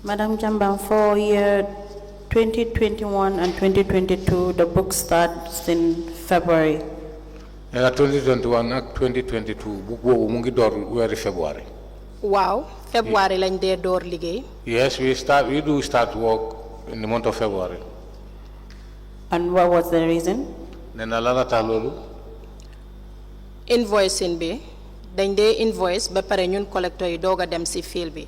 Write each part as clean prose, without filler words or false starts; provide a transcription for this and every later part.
Madam Jambang, for year 2021 and 2022, the book starts in February. 2021 and 2022 book boobu mu ngi door weeri February. Wow, February lañ dee door liggéey. Yes, we do start work in the month of February. And what was the reason? Nee na lan la tax loolu. Invoicing bi dañ dee invoice ba pare ñun collector yi doog a dem si fil bi.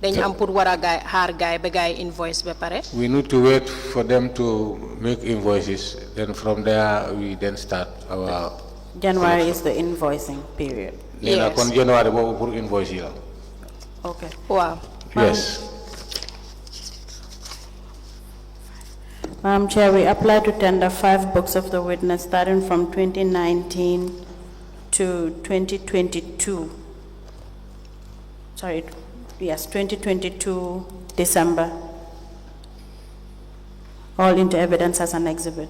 Dañ am pour war a xaar gaay ba gaay invoice ba pare. We need to wait for them to make invoices. Then from there we then start our. January is the invoicing period. Yes. Kon January boobu pour invoice yi la. Okay. Wow. Yes. Madam Chair, we applied to tender 5 books of the witness starting from 2019 to 2022. Sorry, yes, 2022 December. All into evidence as an exhibit.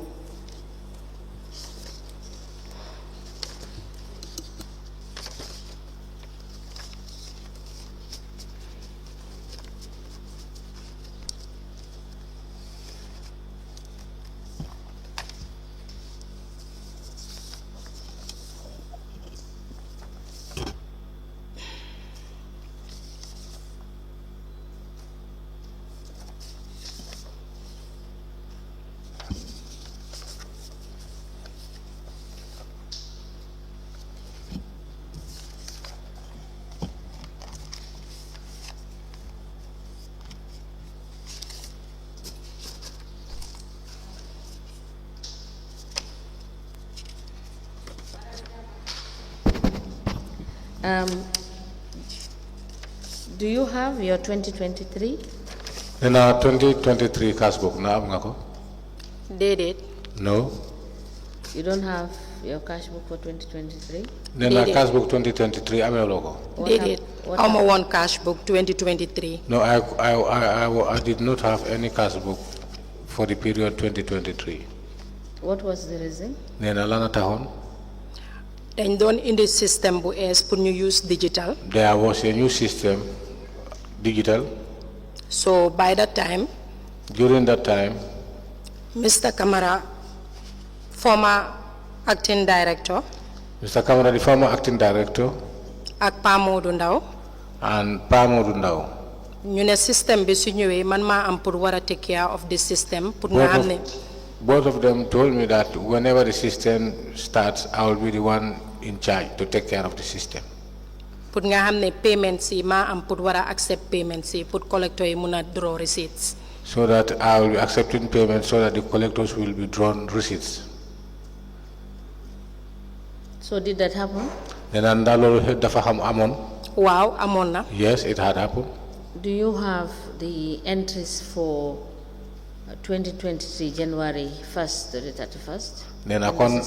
Do you have your 2023? In our 2023 cash book, na am nga ko? Déedéet. No. You don't have your cash book for 2023? Then our cash book 2023 amee loo ko? Déedéet. Awma woon cash book 2023. No, I did not have any cash book for the period 2023. What was the reason? Nee na lan a taxoon? Dañ doon indi système bu ees pour ñu use digital. There was a new system, digital. So by that time, during that time, Mr. Kamara, former acting director, Mr. Kamara, the former acting director, ak Pa Modou Ndaw, and Pa Modou Ndaw, ñu ne système bi su ñëwee man maa am pour war a take care of the system pour nga xam ne. Both of them told me that whenever the system starts, I will be the one in charge to take care of the system. Pour nga xam ne payments yi maa am pour war a accept payments yi pour collector yi mun a draw receipts. So that I will be accepting payments so that the collectors will be drawn receipts. So did that happen? Then dafa xam amoon. Wow, amoon na. Yes, it had happened. Do you have the entries for 2023 January 1st to the 31st? Nena kon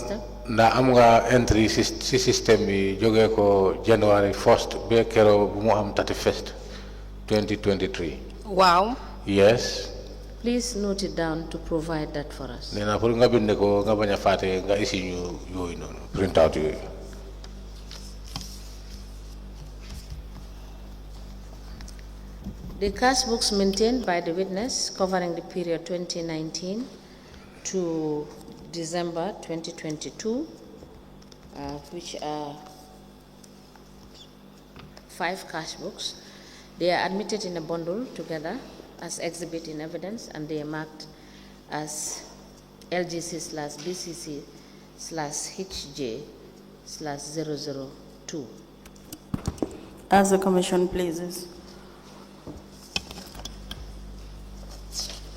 nda am nga entry si system bi jógee ko January 1st ba kero bu mu am 31st 2023. Wow. Yes. Please note it down to provide that for us. Nena pour nga bind ko nga baña faté nga isi ñu yoy non print out yoy. The cash books maintained by the witness covering the period 2019 to December 2022, which are 5 cash books. They are admitted in a bundle together as exhibit in evidence, and they are marked as LGC/BCC/HJ/002. As the Commission pleases.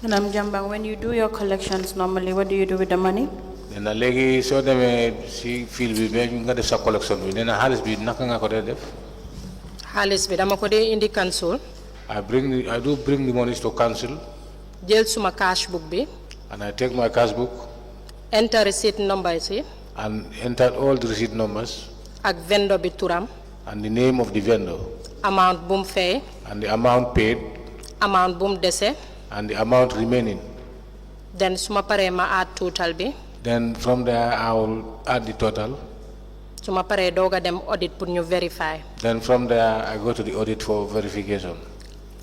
Madam Jambang, when you do your collections normally, what do you do with the money? Nena legi so demé si fil bi be nga def sa collection bi nena xaliss bi naka nga ko def? Xaalis bi dama ko dee indi council. I do bring the monies to council. Jël suma cash book bi. And I take my cash book. Enter receipt numbers yi. And enter all the receipt numbers. Ak vendor bi turam. And the name of the vendor. Amount bum fay. And the amount paid. Amount bum dese. And the amount remaining. Then suma pare ma add total bi. Then from there I will add the total. Suma pare doga dem audit pour ñu verify. Then from there I go to the audit for verification.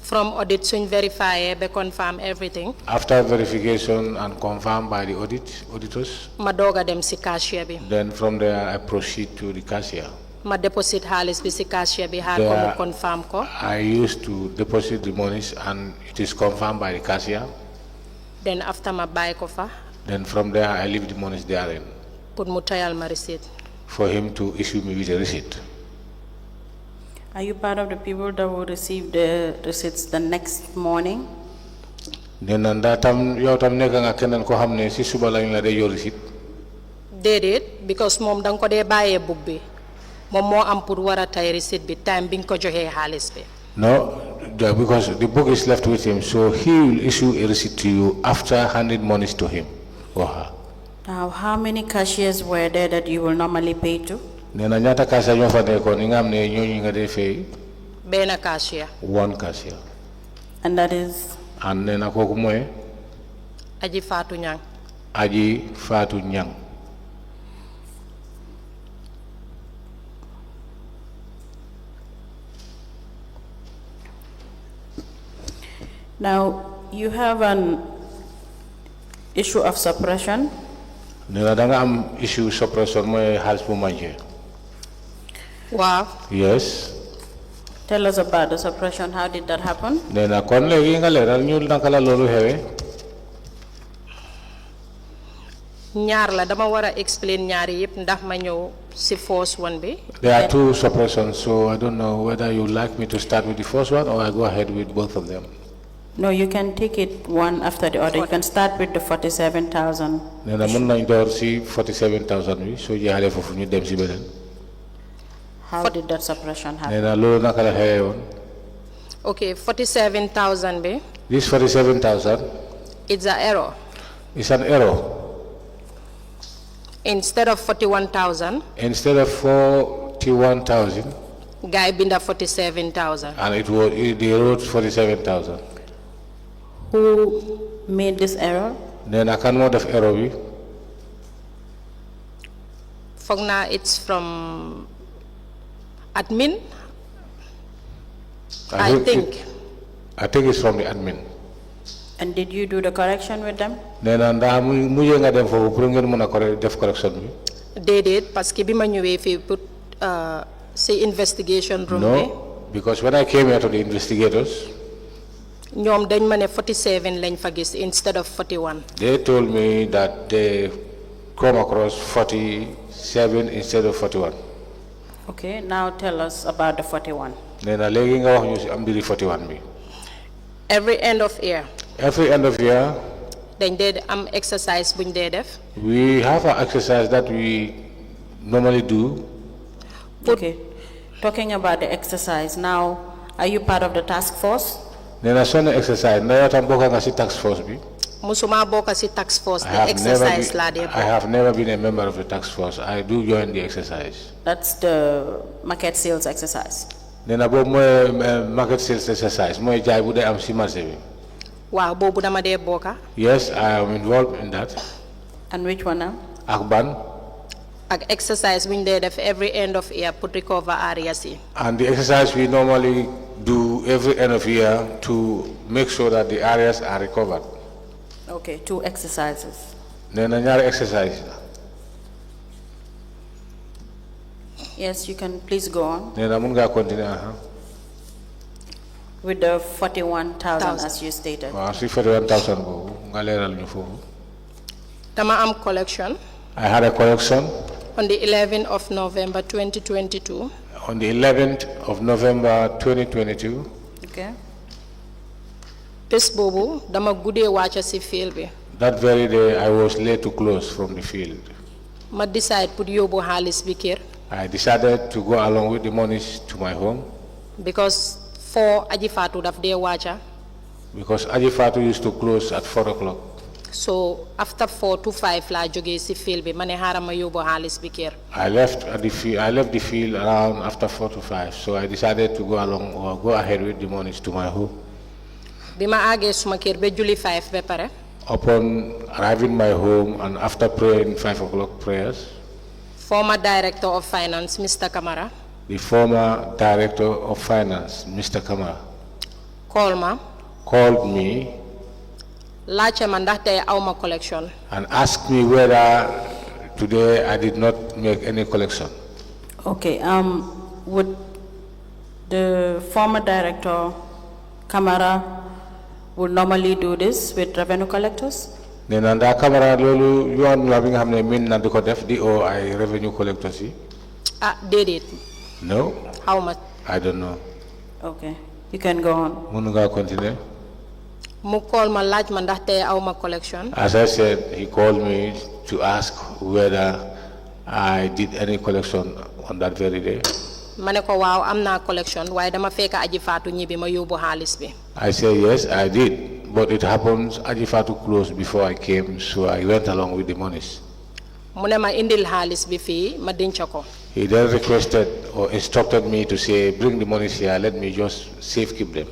From audit suñ verify be confirm everything. After verification and confirmed by the auditors, Ma doga dem si cashier bi. then from there I proceed to the cashier. Ma deposit xaalis bi si cashier bi xaar ko mu There, confirm ko. I used to deposit the monies and it is confirmed by the cashier. Then after ma bàyyi ko fa Then from there I leave the monies therein pour mu tayal ma receipt. for him to issue me with a receipt. Are you part of the people that will receive the receipts the next morning? Then tam yow tam nekk nga keneen ko xam ne si suba lañ la dee yor receipt. Déedéet because moom danga ko dee bàyyee book bi moom moo am pour war a tay receipt bi time bi nga ko joxee xaalis bi. No, because the book is left with him, so he will issue a receipt to you after handing monies to him or her. Now, how many cashiers were there that you will normally pay to? Nena ñaata cashier ñoo fa nekkoon ñi nga xam ne ñooñu nga dee fay. Benn cashier. One cashier. And that is? And nena kooku mooy Aji Fatou Ñang. Aji Fatou Ñang. Now, you have an issue of suppression. Nena da nga am issue suppression mooy xaalis bu manqué. Waaw. Yes. Tell us about the suppression. How did that happen? Nena kon léegi nga leeral ñu naka la loolu xewee. ñaar la dama war a explain ñaari yëpp ndax ma ñëw si first one bi. There are two suppressions, so I don't know whether you like me to start with the first one or I go ahead with both of them. No, you can take it one after the other. You can start with the 47,000. Nena mën nañ door si 47,000 bi soo jeexalee foofu ñu dem si beneen. How did that suppression happen? Nena loolu naka la xewee woon. Okay, 47,000 bi. This 47,000 It's an error. is an error. Instead of 41,000, Instead of 41,000, guy binda 47,000. and they wrote 47,000. Who made this error? Nena kan moo def error bi. Foog naa it's from admin. I think. I think it's from the admin. And did you do the correction with them? Nena ndax mujjee nga dem foofu pour ngeen mën a def correction bi. Déedéet parce que bi ma ñëwee fii pour si investigation room bi. No, because when I came here to the investigators, ñoom dañ ma ne 47 lañ fa gis instead of 41. they told me that they come across 47 instead of 41. Okay, now tell us about the 41. Nena léegi nga wax ñu si am mbiri 41 bi. Every end of year. Every end of year, dañ dee am exercise buñ dee def. we have an exercise that we normally do. Okay, talking about the exercise, now, are you part of the task force? Nena sonna exercise na yow tam bokk nga si task force bi. musuma bokk si task force the exercise laa dee I have never been a member of the task force. I do join the exercise. That's the market sales exercise. Nena boobu mooy market sales exercise mooy jaay bu dee am si marché bi. waaw boobu dama dee bokka. Yes, I am involved in that. And which one now? Ak ban. ak exercise buñ dee def every end of year pour recover areas yi. And the exercise we normally do every end of year to make sure that the areas are recovered. Okay, 2 exercises. Nena ñaari exercise. Yes, you can please go on. Nena mun nga continue. With the 41,000 as you stated. Waaw si 41,000 boobu nga leeral ñu foofu. dama am collection. I had a collection. On the 11th of November 2022. On the 11th of November 2022. Okay. bés boobu dama guddee wàcca si field bi. That very day I was late to close from the field. ma decide pour yóbbu xaalis bi kër. I decided to go along with the monies to my home. because for Aji Fatou daf dee wàcca. Because Aji Fatou used to close at 4 o'clock. so after 4 to 5 laa jógee si field bi ma ne xaaral ma yóbbu xaalis bi kër. I left the field around after 4 to 5, so I decided to go ahead with the monies to my home. bi ma àggee suma kër ba julli 5 ba pare. Upon arriving my home and after praying 5 o'clock prayers, former director of finance Mr. Kamara. the former director of finance, Mr. Kamara, called me laajte ma ndax tey awma collection. and asked me whether today I did not make any collection. Okay, would the former director, Kamara, would normally do this with revenue collectors? Nena nda camera lolu yoon la bi nga xamne min na diko def di o ay revenue collectors yi. Déedéet. No. How much? I don't know. Okay, you can go on. Munu nga continue. Mu call ma laaj ma ndax tey awma collection. As I said, he called me to ask whether I did any collection on that very day. Ma ne ko waaw am naa collection waaye dama fekk aji faatu ñibbi ma yóbbu xaalis bi. I said yes, I did, but it happens Aji Fatu closed before I came, so I went along with the monies. Mu ne ma indil xaalis bi fii ma denc ko. He then requested or instructed me to say, bring the monies here, let me just safekeep them.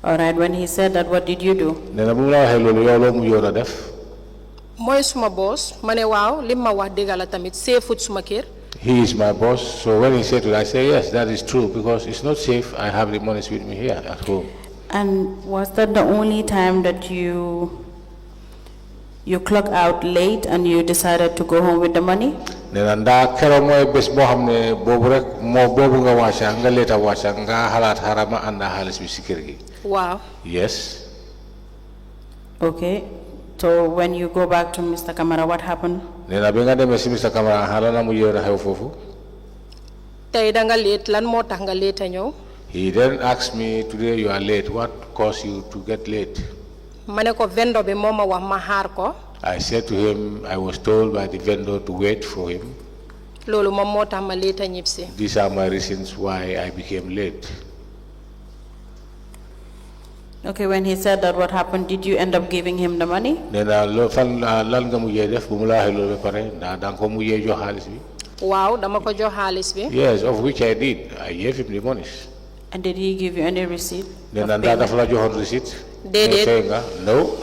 All right, when he said that, what did you do? Nena bu la waxe lolu yow lo mu yora def. Mooy suma boss ma ne waaw lim ma wax dëgg la tamit seefut suma kër. He is my boss, so when he said it, I say yes, that is true, because it's not safe. I have the monies with me here at home. And was that the only time that you clocked out late and you decided to go home with the money? Nena nda kero moy bes bo xamne bobu rek mo bobu nga wacha nga leta wacha nga halat harama anda halis bi ci kër gi. Wow. Yes. Okay. So when you go back to Mr. Kamara, what happened? Nena bi nga demé ci Mr. Kamara halana mu yora xew fofu. Tey da nga late lan moo tax nga late a ñëw. He then asked me, today you are late, what caused you to get late? Ma ne ko vendor bi moo ma wax ma xaar ko. I said to him, I was told by the vendor to wait for him. Loolu moom moo tax ma late a ñibbisi. These are my reasons why I became late. Okay, when he said that, what happened? Did you end up giving him the money? Nena lo fan lan nga mujjé def bu mu la waxe lolu ba pare da dang ko mujjé jox xaliss bi. Waaw dama ko jox xaalis bi. Yes, of which I did. I gave him the monies. And did he give you any receipt? Nena nda dafa la joxon receipt? Déedéet. No.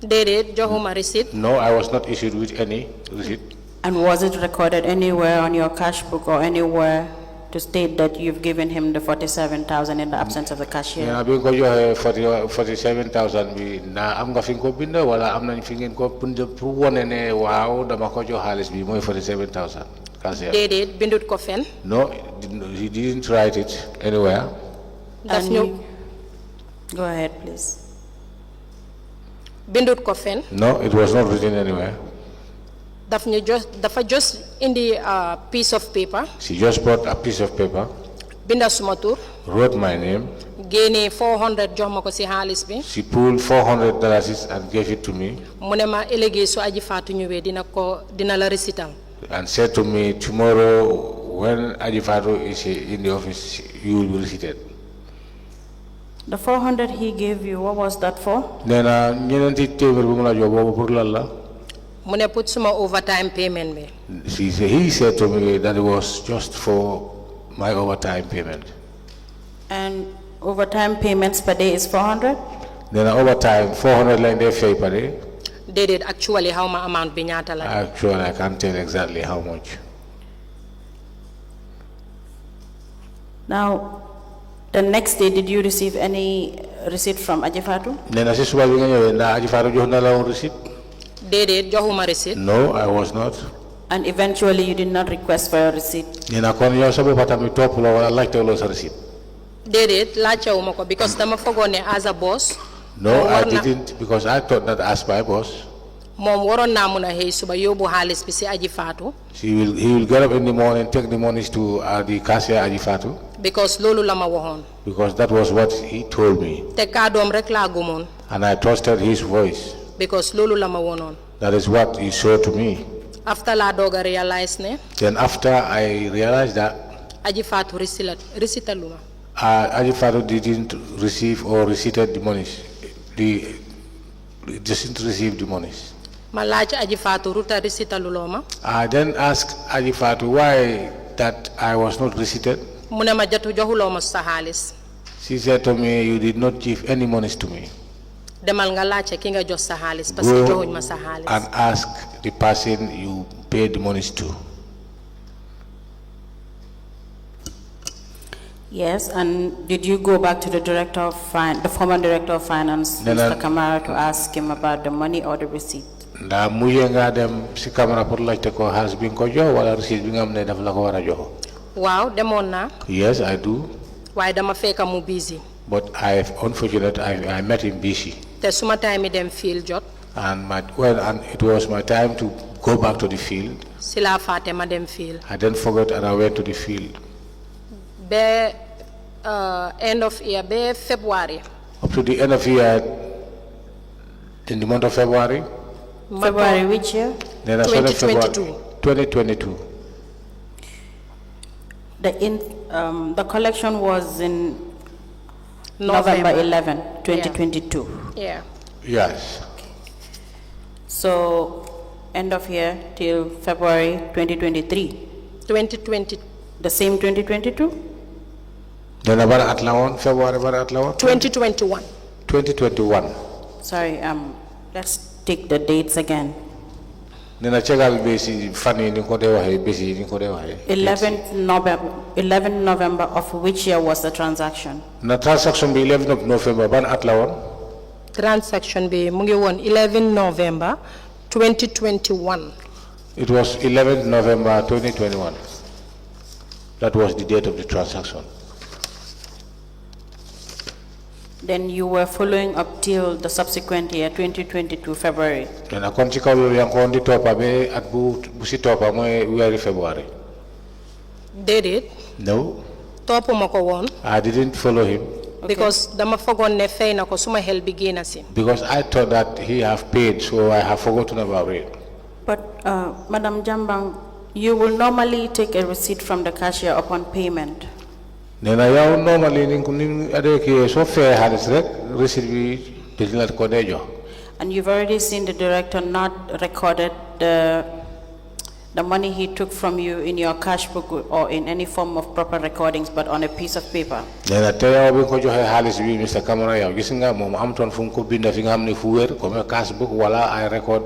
Déedéet joxuma receipt. No, I was not issued with any receipt. And was it recorded anywhere on your cash book or anywhere to state that you've given him the 47,000 in the absence of the cashier? Nena bi ko joxe 47,000 bi na am nga fi ko bind wala am nañ fi ngeen ko bind pour woné né waaw dama ko jox xaliss bi moy 47,000. Déedéet bindut ko fen. No, he didn't write it anywhere. Daf ñu Go ahead, please. bindut ko fen. No, it was not written anywhere. Dafa just indi a piece of paper. She just brought a piece of paper, Binda suma tur. wrote my name. Génné 400 jox ma ko ci xaalis bi. She pulled $400 and gave it to me Mu ne ma ëllëgee su aji faatu ñëwee dina la récital. and said to me, tomorrow when Ajifado is in the office, you will be receipted. The 400 he gave you, what was that for? Nena ñenenti téeméer bu mu la jox boobu pour lan la? Mu ne put suma overtime payment bi. He said to me that it was just for my overtime payment. And overtime payments per day is 400? Nena overtime 400 lañ dee fay per day. Déedéet actually xaw ma amount bi ñaata la. Actually, I can't tell exactly how much. Now, the next day, did you receive any receipt from Ajifatu? Nena si suba bi nga ñëwee ndax Ajifado jox na la woon receipt? Déedéet joxuma receipt. No, I was not. And eventually you did not request for a receipt? Nena kon yow sa bopp tamit topp la wala laajtewuloo sa receipt? Déedéet laajtewuma ko because dama fogoon ne as a boss. No, I didn't, because I thought that as my boss, moom waroon naa mun a xëy suba yóbbu xaalis bi si aji faatu. he will get up in the morning, take the monies to the cashier Ajifatu, because loolu la ma waxoon. because that was what he told me. te kàddoom rek laa gëmoon. And I trusted his voice. because loolu la ma wonoon. That is what he showed to me. after laa doog a realize ne. Then after I realized that aji faatu récitalu ma. Ajifatu didn't receive or receipted the monies. He didn't receive the monies. ma laaj aji faatu ruta récitaluloo ma. I then asked Ajifatu why that I was not receipted. mu ne ma jatu joxuloo ma sa xaalis. She said to me, you did not give any monies to me. demal nga laajte ki nga jox sa xaalis parce que joxuñ ma sa xaalis. And ask the person you paid the monies to. Yes, and did you go back to the director of the former director of finance, Mr. Kamara, to ask him about the money or the receipt? nda muje nga dem si camera pour laajte ko xaalis bi nga ko jox wala receipt bi nga xam ne daf la ko war a jox. Waaw demoon naa. Yes, I do. Waaye dama fekk mu busy. But I met him busy. Te suma time dem field jot. And it was my time to go back to the field. Sila faate ma dem field. I then forgot and I went to the field. Be end of year, be February. Up to the end of year, in the month of February. February which year? 2022. 2022. The collection was in November 11, 2022. Yeah. Yes. So, end of year till February 2023. 2020. The same 2022? Then about Atlawan, February about Atlawan? 2021. 2021. Sorry, let's take the dates again. Then I check out basic funny in Kodewa, busy in Kodewa. 11 November of which year was the transaction? The transaction be 11 of November, but Atlawan? Transaction be mungi won 11 November 2021. It was 11 November 2021. That was the date of the transaction. Then you were following up till the subsequent year, 2022 February. Then I continue yang ko ndi topa be at busi topa moy weri February. Did it? No. Topo mako won. I didn't follow him. Because dama fogon ne fay na ko suma hel begin si. Because I thought that he have paid, so I have forgotten about it. But Madam Jambang, you will normally take a receipt from the cashier upon payment. Nena yaw normally ning adeki so fair halis rek receipt bi dilat ko dejo. And you've already seen the director not recorded the money he took from you in your cash book or in any form of proper recordings, but on a piece of paper. Nena te yaw bi ko joxe halis bi Mr. Kamara yaw gis nga mom am ton fu ko binda fi nga xamni fu wër comme cash book wala ay record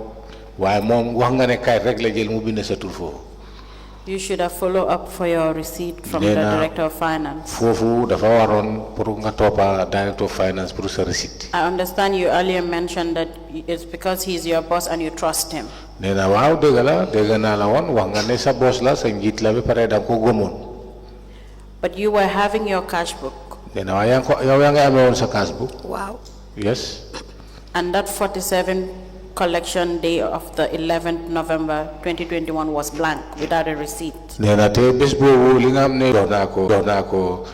waye mom wax nga ne kay rek la jël mu bind sa tur fo. You should have followed up for your receipt from the director of finance. Fofu dafa waron pour nga topa director of finance pour sa receipt. I understand you earlier mentioned that it's because he's your boss and you trust him. Nena waaw dega na la won wax nga ne sa boss la sa njit la be pare da ko gomon. But you were having your cash book. Nena wa yang ko yow nga amé won sa cash book. Wow. Yes. And that 47 collection day of the 11th November 2021 was blank without a receipt. Nena te bes bobu li nga am ne dox na ko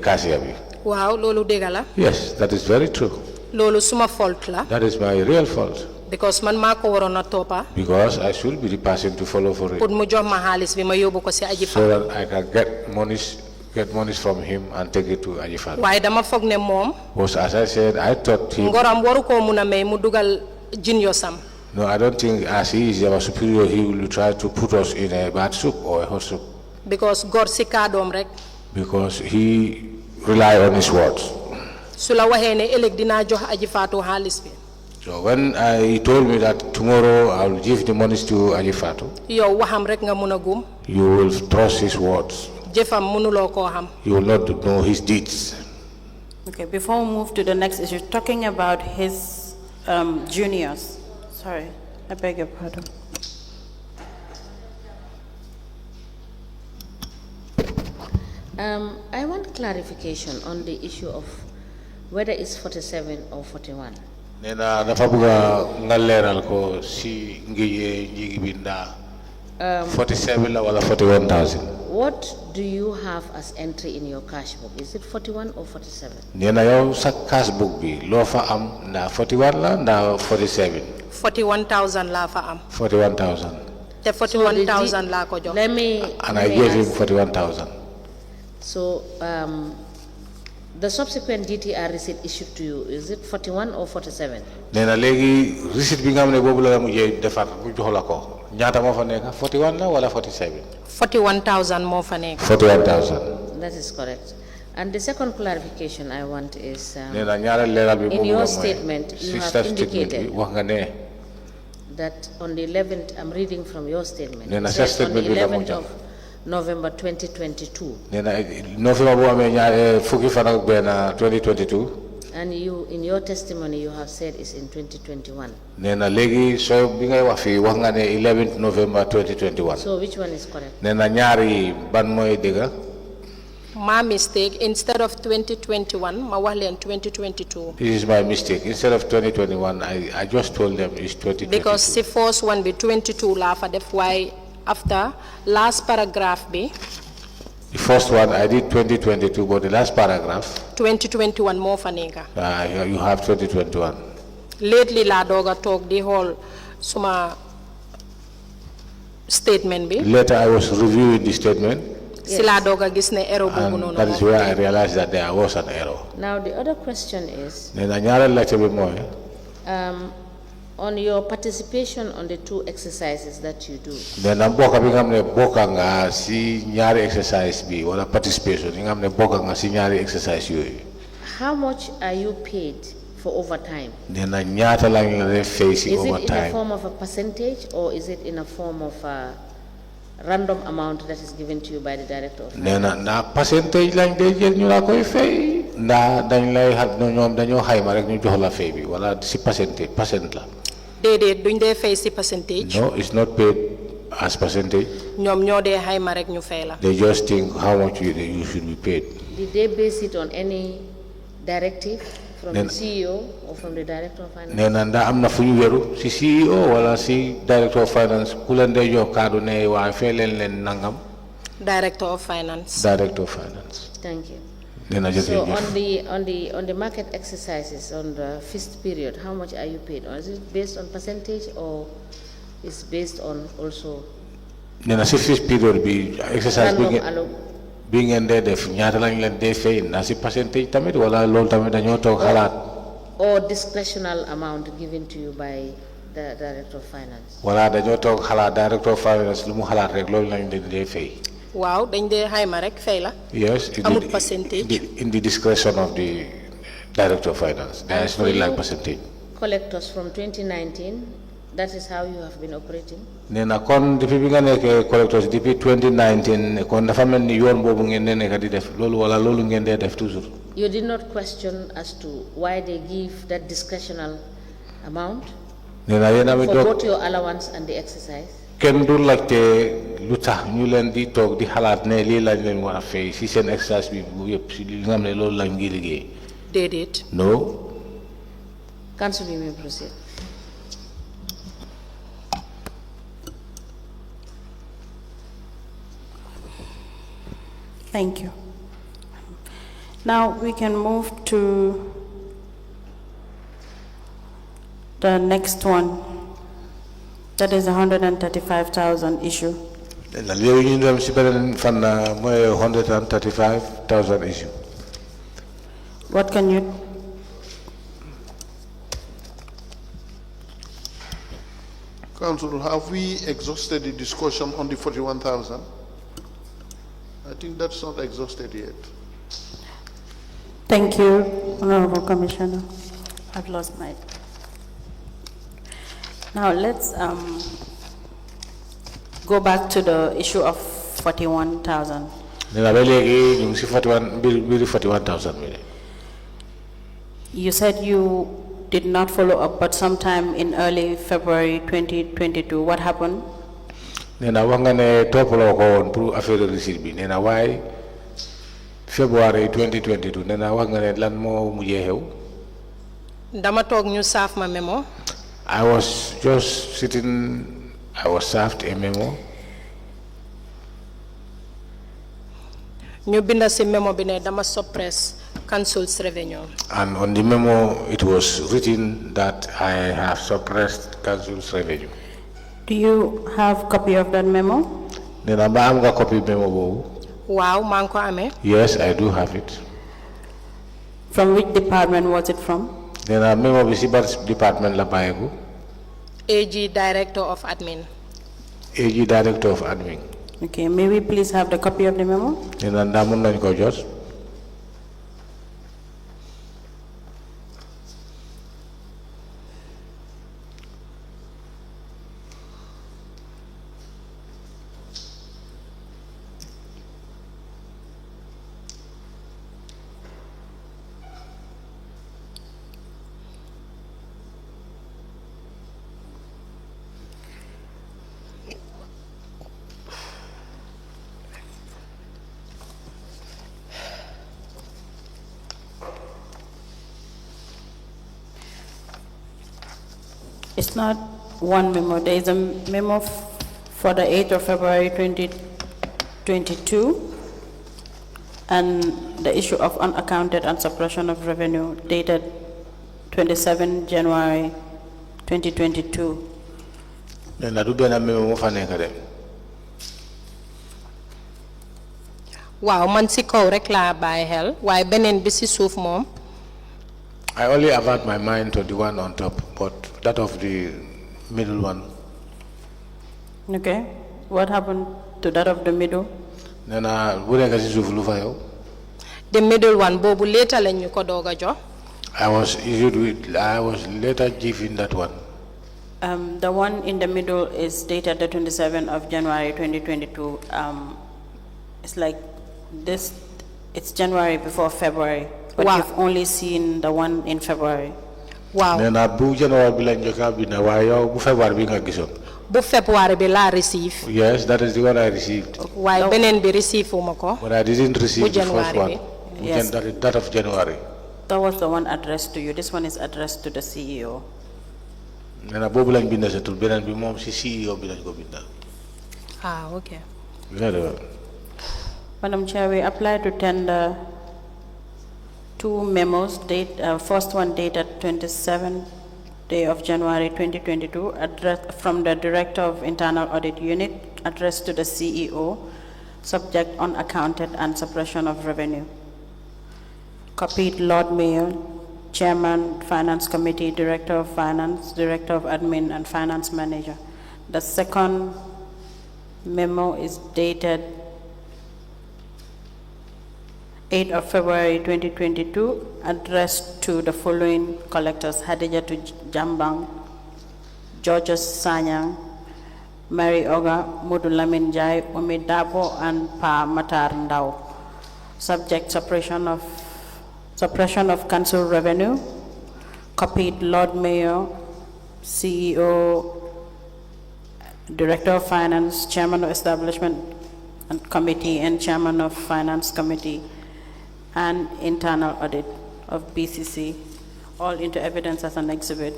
cashier bi. Wow, lolu degala. Yes, that is very true. Lolu suma fault la. That is my real fault. Because man mako warona topa. Because I should be the person to follow for it. Put mu jox ma halis bi ma yobu ko ci aji fa. So that I can get monies from him and take it to Ajifat. Waye dama fogg ne mom. Was as I said, I thought he. Ngoram waru ko muna may mu dugal junior sam. No, I don't think as he is our superior, he will try to put us in a bad soup or a hot soup. Because God sikadom rek. Because he rely on his words. Sula waxe ne elek dina jox Ajifatu halis bi. So when he told me that tomorrow I will give the monies to Ajifatu, yow waxam rek nga muna gum. you will trust his words. Jefam munulo ko xam. You will not know his deeds. Okay, before we move to the next issue, talking about his juniors. Sorry, I beg your pardon. I want clarification on the issue of whether it's 47 or 41. Nena dafa buga ngaleral ko si ngi binda 47 la wala 41,000. What do you have as entry in your cash book? Is it 41 or 47? Nena yow sa cash book bi lo fa am na 41 la na 47. 41,000 la fa am. 41,000. Te 41,000 la ko jox. Let me. And I gave him 41,000. So the subsequent DTR receipt issued to you, is it 41 or 47? Nena legi receipt bi nga xamne bobu la mu jey defar bu jox la ko. Ñaata mo fa nekk 41 la wala 47? 41,000 mo fa nekk. 41,000. That is correct. And the second clarification I want is Nena ñaareel leral bi in bobu your statement you have indicated wax nga ne that on the 11th, I'm reading from your statement. Nena It sa says on the statement bi la mo 11th jox. of November 2022. nena November bo amé fukki fan ak ben 2022 And you, in your testimony, you have said it's in 2021. nena legi so bi ngay wax fi wax nga ne 11th November 2021 So which one is correct? nena ñaari ban moy dega My mistake, instead of 2021, ma wax leen 2022. this is my mistake instead of 2021 I just told them it's 2022 Because the first one be 22 la fa def why after last paragraph be the first one I did 2022 but the last paragraph 2021 more fa neka. you have 2021 Lately la doga talk the whole suma statement be. later I was reviewing the statement Si la doga gis ne error bobu and noonu. that is where I realized that there was an error Now the other question is, nena ñaareel laajte bi mooy on your participation on the 2 exercises that you do, nena bokka bi nga xam ne bokka nga si ñaari exercise bi wala participation yi nga xam ne bokka nga si ñaari exercise yooyu how much are you paid for overtime? nena ñaata lañ la def fay si Is it in a overtime form of a percentage or is it in a form of a random amount that is given to you by the director of finance? nena na percentage lañ dee jël ñu la koy fay ndax dañ lay xam ne ñoom dañoo xayma rek ñu jox la fay bi wala si percent la Déedéet duñ dee fay si percentage. no it's not paid as percentage ñoom ñoo dee xayma rek ñu fay la. they just think how much you should be paid Did they base it on any directive from Then- the CEO or from the director of finance? nena ndax am na fu ñu wéru si CEO wala si director of finance ku leen dee jox kaddu ne waa fee leen nangam Director of Finance. director of finance Thank you. nena So jërëjëf on the market exercises on the fifth period, how much are you paid? Or is it based on percentage or is based on also nena si fifth period bi exercise bi random ngeen bi ngeen dee def ñaata lañ leen dee fay na si percentage tamit wala loolu tamit dañoo toog xalaat or discretional amount given to you by the director of finance? wala dañoo toog xalaat director of finance lu mu xalaat rek loolu lañ leen dee fay Waaw dañ dee xayma rek fay la. yes Amul percentage. in the discretion of the director of finance there is for no like you, percentage collectors from 2019, that is how you have been operating? nee na kon depuis bi nga nekkee collectors depuis 2019 kon dafa mel ni yoon boobu ngeen dee nekk di def loolu wala loolu ngeen dee def toujours You did not question as to why they give that discretional amount nee na yéen a mi for toog both your allowance and the exercise? kenn du laajte lu tax ñu leen di toog di xalaat ne lii lañ leen war a fay si seen exercice bi bu yëpp si li nga xam ne loolu lañ ngi liggéey Déedéet. no Council, you may proceed. Thank you. Now we can move to the next one. That is 135,000 issue. na léegi ñu dem si beneen fan mooy 135,000 issue What can you, Council, have we exhausted the discussion on the 41,000? I think that's not exhausted yet. thank you, Honorable Commissioner. I've lost my. Now let's go back to the issue of 41,000. nee na ba léegi ñu ngi si 41,000 bi You said you did not follow up, but sometime in early February 2022, what happened? nee na wax nga ne toppaloo ko woon pour affaire receipt bi nee na waaye February 2022 nee na wax nga ne lan moo mujjee xew Dama toog ñu saaf ma memo. I was just sitting I was served a memo ñu binda si memo bi ne dama suppress council's revenue. and on the memo it was written that I have suppressed council's revenue Do you have copy of that memo? nee na ba am nga copy memo boobu Waaw maa ngi ko amee. yes I do have it From which department was it from? nee na memo bi si ban département la bàyyeeku AG Director of Admin. AG Director of Admin Okay, may we please have the copy of the memo? nee na ndax mën nañ ko jot It's not one memo. There is a memo for the 8th of February 2022 and the issue of unaccounted and suppression of revenue dated 27 January 2022. Na du ben memo mo fa nek dem. waaw man si kaw rek laa bàyyi xel waaye beneen bi si suuf moom. I only avert my mind to the one on top, but that of the middle one. Okay. What happened to that of the middle? Nena bu nek ci suuf lu fa yow. The middle one boobu later lañ ñu ko doog a jox. I was later given that one. The one in the middle is dated the 27th of January 2022. It's like this, it's January before February, but Wow. you've only seen the one in February. waaw Nena bu January bi lañ joxa bi na waaye yow bu February bi nga gisoon. bu February bi laa receive. Yes, that is the one I received. waaye beneen bi receive wu ma ko. But I didn't receive the first January one. Yes. That of January. That was the one addressed to you. This one is addressed to the CEO. Nena bobu lañ binda sa tur benen bi mom ci CEO bi lañ ko binda. ah okay. Very well. Madam Chair, we apply to tender two memos. First one dated 27th day of January 2022, from the Director of Internal Audit Unit, addressed to the CEO, subject unaccounted and suppression of revenue. Copied Lord Mayor, Chairman, Finance Committee, Director of Finance, Director of Admin, and Finance Manager. The second memo is dated 8th of February 2022, addressed to the following collectors: Hadijatou Jambang, Georges Sanyang, Mary Oga, Mudu Lamin Jai, Umi Dabo, and Pa Matar Ndao. Subject suppression of council revenue. Copied Lord Mayor, CEO, Director of Finance, Chairman of Establishment and Committee, and Chairman of Finance Committee, and Internal Audit of B.C.C, all into evidence as an exhibit.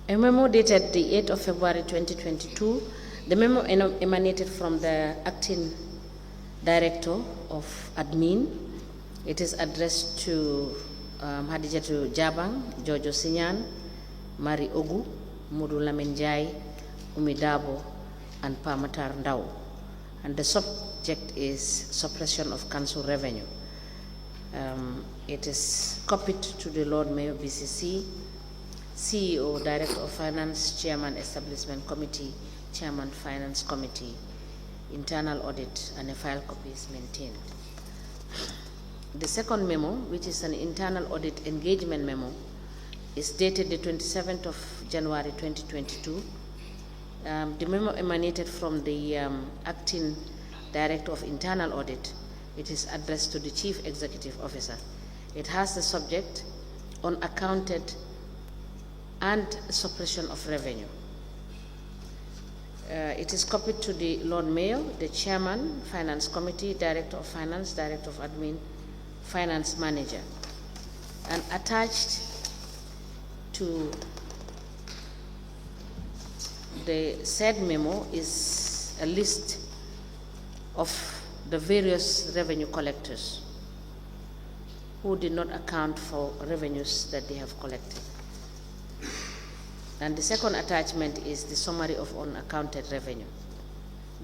A memo dated the 8th of February 2022, the memo emanated from the acting director of admin. It is addressed to Hadijatou Jambang, Jojo Sinyan, Mari Ogu, Mudu Lamin Jai, Umi Dabo, and Pa Matar Ndao. And the subject is suppression of council revenue. It is copied to the Lord Mayor B.C.C, CEO, Director of Finance, Chairman Establishment Committee, Chairman Finance Committee, internal audit, and a file copy is maintained. The second memo, which is an internal audit engagement memo, is dated the 27th of January 2022. The memo emanated from the acting Director of Internal Audit. It is addressed to the Chief Executive Officer. It has the subject unaccounted and suppression of revenue. It is copied to the Lord Mayor, the Chairman, Finance Committee, Director of Finance, Director of Admin, Finance Manager. And attached to the said memo is a list of the various revenue collectors who did not account for revenues that they have collected. And the second attachment is the summary of unaccounted revenue.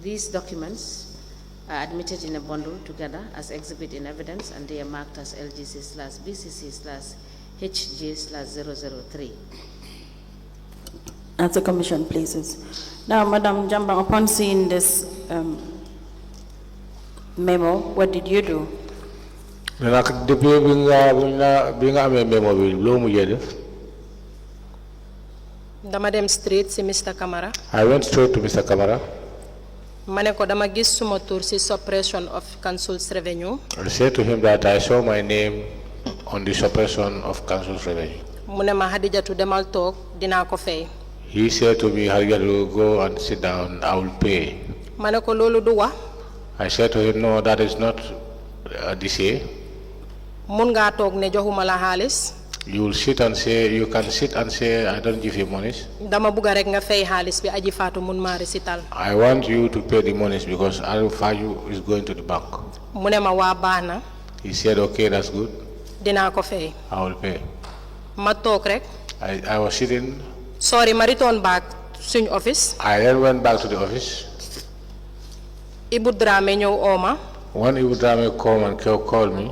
These documents are admitted in a bundle together as exhibit in evidence, and they are marked as LGC/BCC/HJ/003. As the Commission pleases. Now, Madam Jambang, upon seeing this memo, what did you do? Dama dem straight si Mr. Camara. I went straight to Mr. Camara. Mane ko dama gis suma tour si suppression of council's revenue. I said to him that I saw my name on the suppression of council's revenue. Mune ma Hadijatou demal tok dina ko fay. He said to me, Hadijatou, go and sit down, I will pay. Mane ko lolu du wa. I said to him, no, that is not this year. Mun nga tok ne joxuma la xaliss. You will sit and say, you can sit and say, I don't give you monies. Dama buga rek nga fay xaliss bi aji Fatou mun ma recital. I want you to pay the monies because Alfaju is going to the bank. Mune ma wa baxna. He said, okay, that's good. Dina ko fay. I will pay. Ma tok rek. I was sitting. Sorry, ma return back suñ office. I then went back to the office. Ibu Drame ñew oma. One Ibu Drame called me.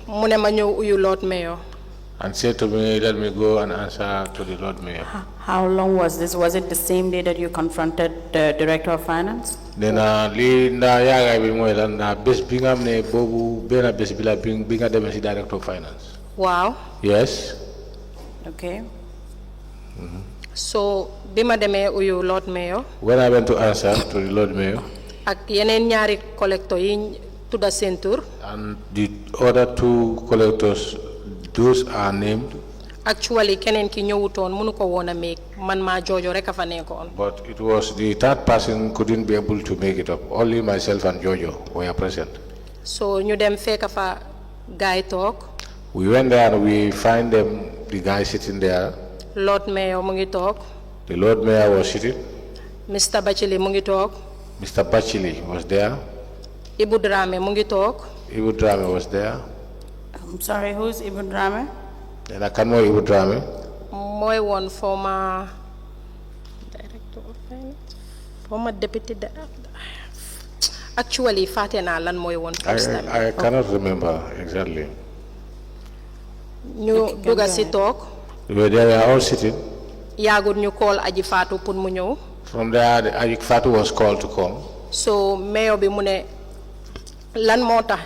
Mune ma ñew uyu Lord Mayor. And said to me, let me go and answer to the Lord Mayor. How long was this? Was it the same day that you confronted the Director of Finance? Then yaga bi moy lan na bes bi nga xamne bobu bena bes bi la bi nga dem ci Director of Finance. Wow. Yes. Okay. So bima demee uyu Lord Mayor. When I went to answer to the Lord Mayor. Ak yeneen ñaari collector yi tudda seen tur. And the other two collectors, those are named. Actually keneen ki ñëwutoon mënu ko woon a make man maa Jojo rek a fa nekkoon. But it was the third person couldn't be able to make it up. Only myself and Jojo were present. So ñu dem fekk fa gaay toog. We went there and we find them, the guy sitting there. Lord Mayor mu ngi toog. The Lord Mayor was sitting. Mr. Bachili mu ngi toog. Mr. Bachili was there. Ibu Drame mu ngi toog. Ibu Drame was there. I'm sorry, who's Ibu Drame? And I can know Ibu Drame. Mooy woon former director of finance, former deputy actually fàtte naa lan mooy woon poste. I cannot remember exactly. ñu dugga si toog. They were all sitting. Yaagut ñu call aji Fatou pour mu ñëw. From there, Aji Fatou was called to come. So mayor bi mu ne lan moo tax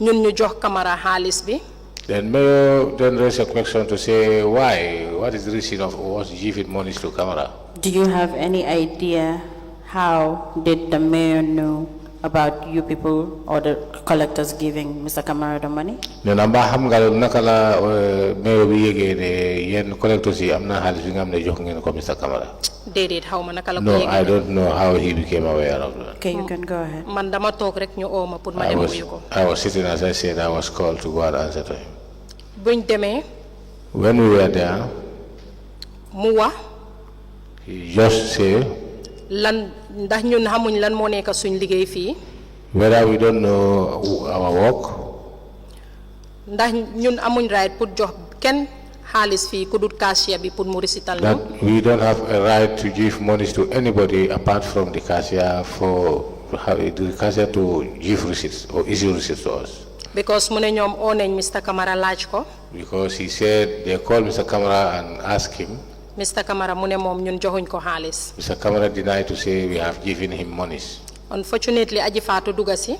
ñun ñu jox Camara xaalis bi. Then Mayor then raised a question to say why? What is the reason of us giving money to Camara? Do you have any idea how did the mayor know about you people or the collectors giving Mr. Camara the money? No, namba xam nga nakala Mayor bi yegé né yen collectors yi amna xaliss bi nga am né jox ngeen ko Mr. Camara. Déedéet xaw ma naka la ko No, yëgee. I don't know how he became aware of that. Okay, you can go ahead. Man dama toog rek ñu oo ma pour ma dem uyu ko. I was sitting, as I said, I was called to go and answer to him. Buñ demee. When we were there, mu wax. he just said, Lan ndax ñun xamuñ lan moo nekk suñ liggéey fii. whether we don't know our work, ndax ñun amuñ right pour jox kenn xaalis fii ku dul cashier bi pour mu recital that ñu. we don't have a right to give money to anybody apart from the cashier for the cashier to give receipts or issue receipts to us. Because mu ne ñoom oo nañ Mr. Camara laaj ko. Because he said they called Mr. Camara and asked him. Mr. Camara mu ne moom ñun joxuñ ko xaalis. Mr. Camara denied to say we have given him monies. Unfortunately, Aji Fatou dugga si.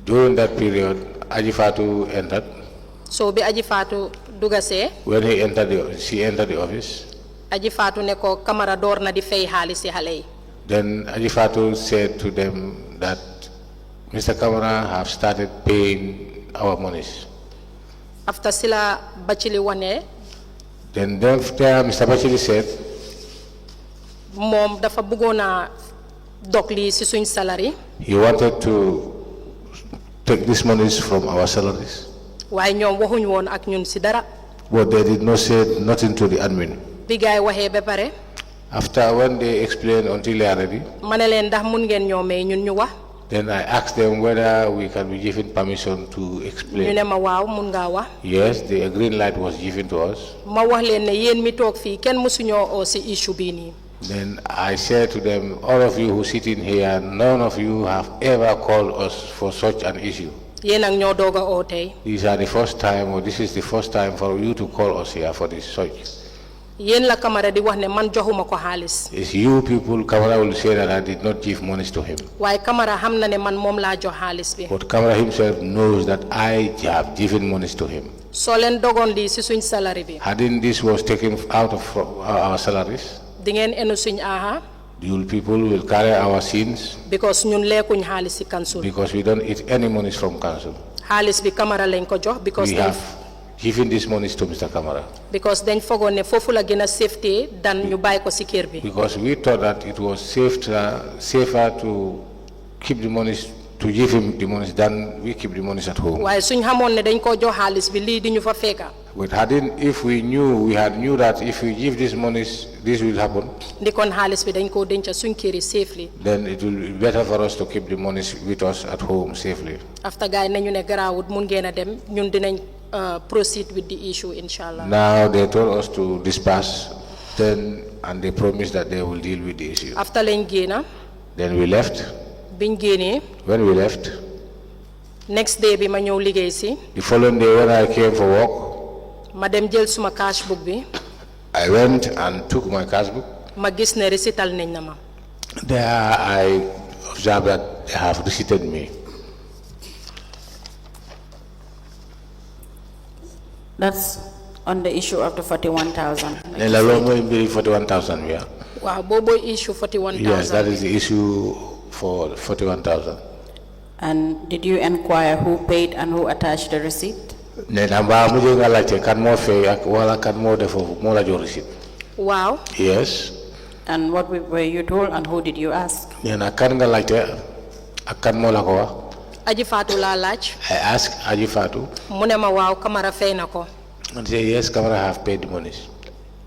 During that period, Hadijatou entered. So bi Aji Fatou dugga see. When she entered the office. Aji Fatou ne ko Camara door na di fay xaalis si xale yi. Then Hadijatou said to them that Mr. Camara have started paying our monies. After sila Bachili wane. Then after Mr. Bachili said. Moom dafa bëggoon a dog lii si suñ salary. He wanted to take these monies from our salaries. Waaye ñoom waxuñ woon ak ñun si dara. But they did not say nothing to the admin. Bi gaay waxee ba pare. After when they explained until they are ready. Ma ne leen ndax mun ngeen ñoo may ñun ñu wax. Then I asked them whether we can be given permission to explain. Ñu ne ma waaw mun ngaa wax. Yes, the green light was given to us. Ma wax leen ne yéen mi toog fii kenn mësuñoo oo si issue bii nii. Then I said to them, all of you who sit in here, none of you have ever called us for such an issue. Yéen ak ñoo doog a oo tey. These are the first time, or this is the first time for you to call us here for this such. Yéen la Camara di wax ne man joxuma ko xaalis. It's you people, Camara will say that I did not give monies to him. Waaye Camara xam na ne man moom laa jox xaalis bi. But Camara himself knows that I have given monies to him. Soo leen dogoon lii si suñ salary bi. Hadn't this was taken out of our salaries, Di ngeen enu suñ aha. you people will carry our sins Because ñun lekkuñ xaalis si council. because we don't eat any monies from council. Xaalis bi Camara lañ ko jox. We have given these monies to Mr. Camara. Because dañ fogoon ne foofu la gën a safety dan ñu bàyyi ko si kër bi. Because we thought that it was safer to keep the monies, to give him the monies than we keep the monies at home. Waaye suñ xamoon ne dañ koo jox xaalis bi lii di ñu fa fekka. But if we knew that if we give these monies, this will happen, Ndi kon xaalis bi dañ koo denca suñ kër yi safely. then it will be better for us to keep the monies with us at home safely. After gaay nañu ne garaawut mun ngeen a dem ñun dinañ proceed with the issue inshallah. Now they told us to disperse, and they promised that they will deal with the issue. After lañ génna. Then we left. Biñ génnee. When we left, Next day bi ma ñëw liggéey si. the following day when I came for work, Ma dem jël suma cash book bi. I went and took my cash book. Ma gis ne recital nañ na ma. There I observed that they have receipted me. That's on the issue of the 41,000. Then la lomo be 41,000 yeah. Waaw boobu issue 41,000. Yes, that is the issue for 41,000. And did you inquire who paid and who attached the receipt? Then amba mujhe nga laajte kan mo fay ak wala kan mo defo mo la jox receipt. Waaw. Yes. And what were you told and who did you ask? Nena kan nga laajte ak kan mo la ko wax. Aji Fatou laa laaj. I asked Hadijatou. Mu ne ma waaw Camara fay na ko. And say yes, Camara have paid the monies.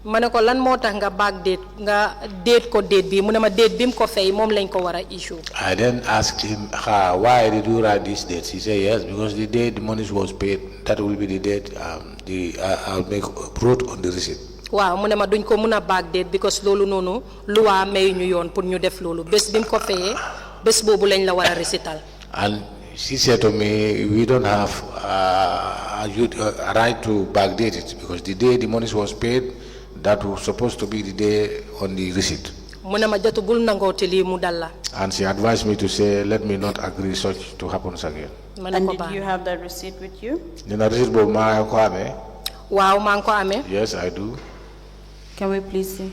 Ma ne ko lan moo tax nga back date nga date ko date bi mu ne ma date bi mu ko fay moom lañ ko war a issue. I then asked him, why did you write this date? He said yes, because the day the monies was paid, that will be the date I'll make wrote on the receipt. Waaw mu ne ma duñ ko mun a back date because loolu noonu loi may ñu yoon pour ñu def loolu bés bi mu ko fayee bés boobu lañ la war a recital. And she said to me, we don't have a right to backdate it because the day the monies was paid, that was supposed to be the day on the receipt. Mu ne ma jatu bul nangooti lii mu dal la. And she advised me to say, let me not agree such to happen again. Ma ne And ko did you baax. have that receipt with you? Nina receipt bo ma ko amé? Waaw maa ngi ko amee. Yes, I do. Can we please see?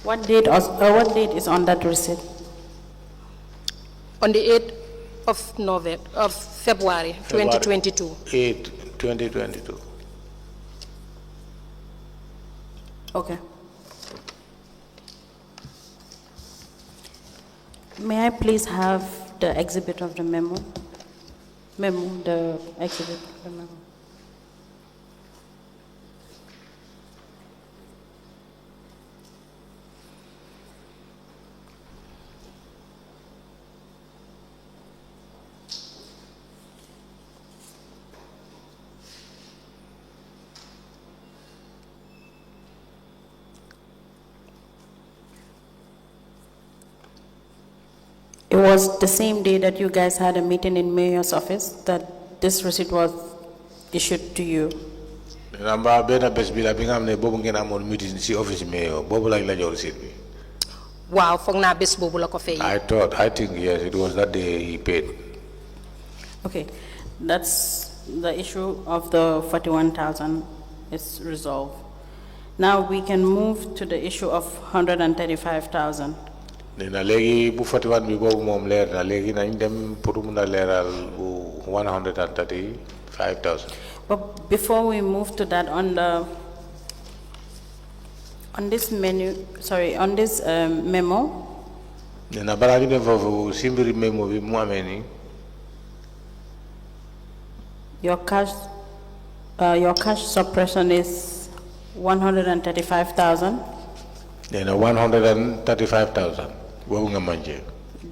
What date is on that receipt? On the 8th of February 2022. 8, 2022. Okay. May I please have the exhibit of the memo? The exhibit of the memo. It was the same day that you guys had a meeting in mayor's office that this receipt was issued to you. Namba bena bes bila binga amne bobu ngena amon meeting si office mayor bobu lañ la jox receipt bi. Wow, foog naa bés boobu la ko fay. I think yes, it was that day he paid. Okay, that's the issue of the 41,000 is resolved. Now we can move to the issue of 135,000. Na legi bu 41 bi bobu mom leer na legi nañ dem pour mu na leral bu 135,000. But before we move to that, on this memo, Na bala ñu dem fofu simbiri memo bi mu amé ni your cash suppression is 135,000. Then 135,000 bobu nga manje.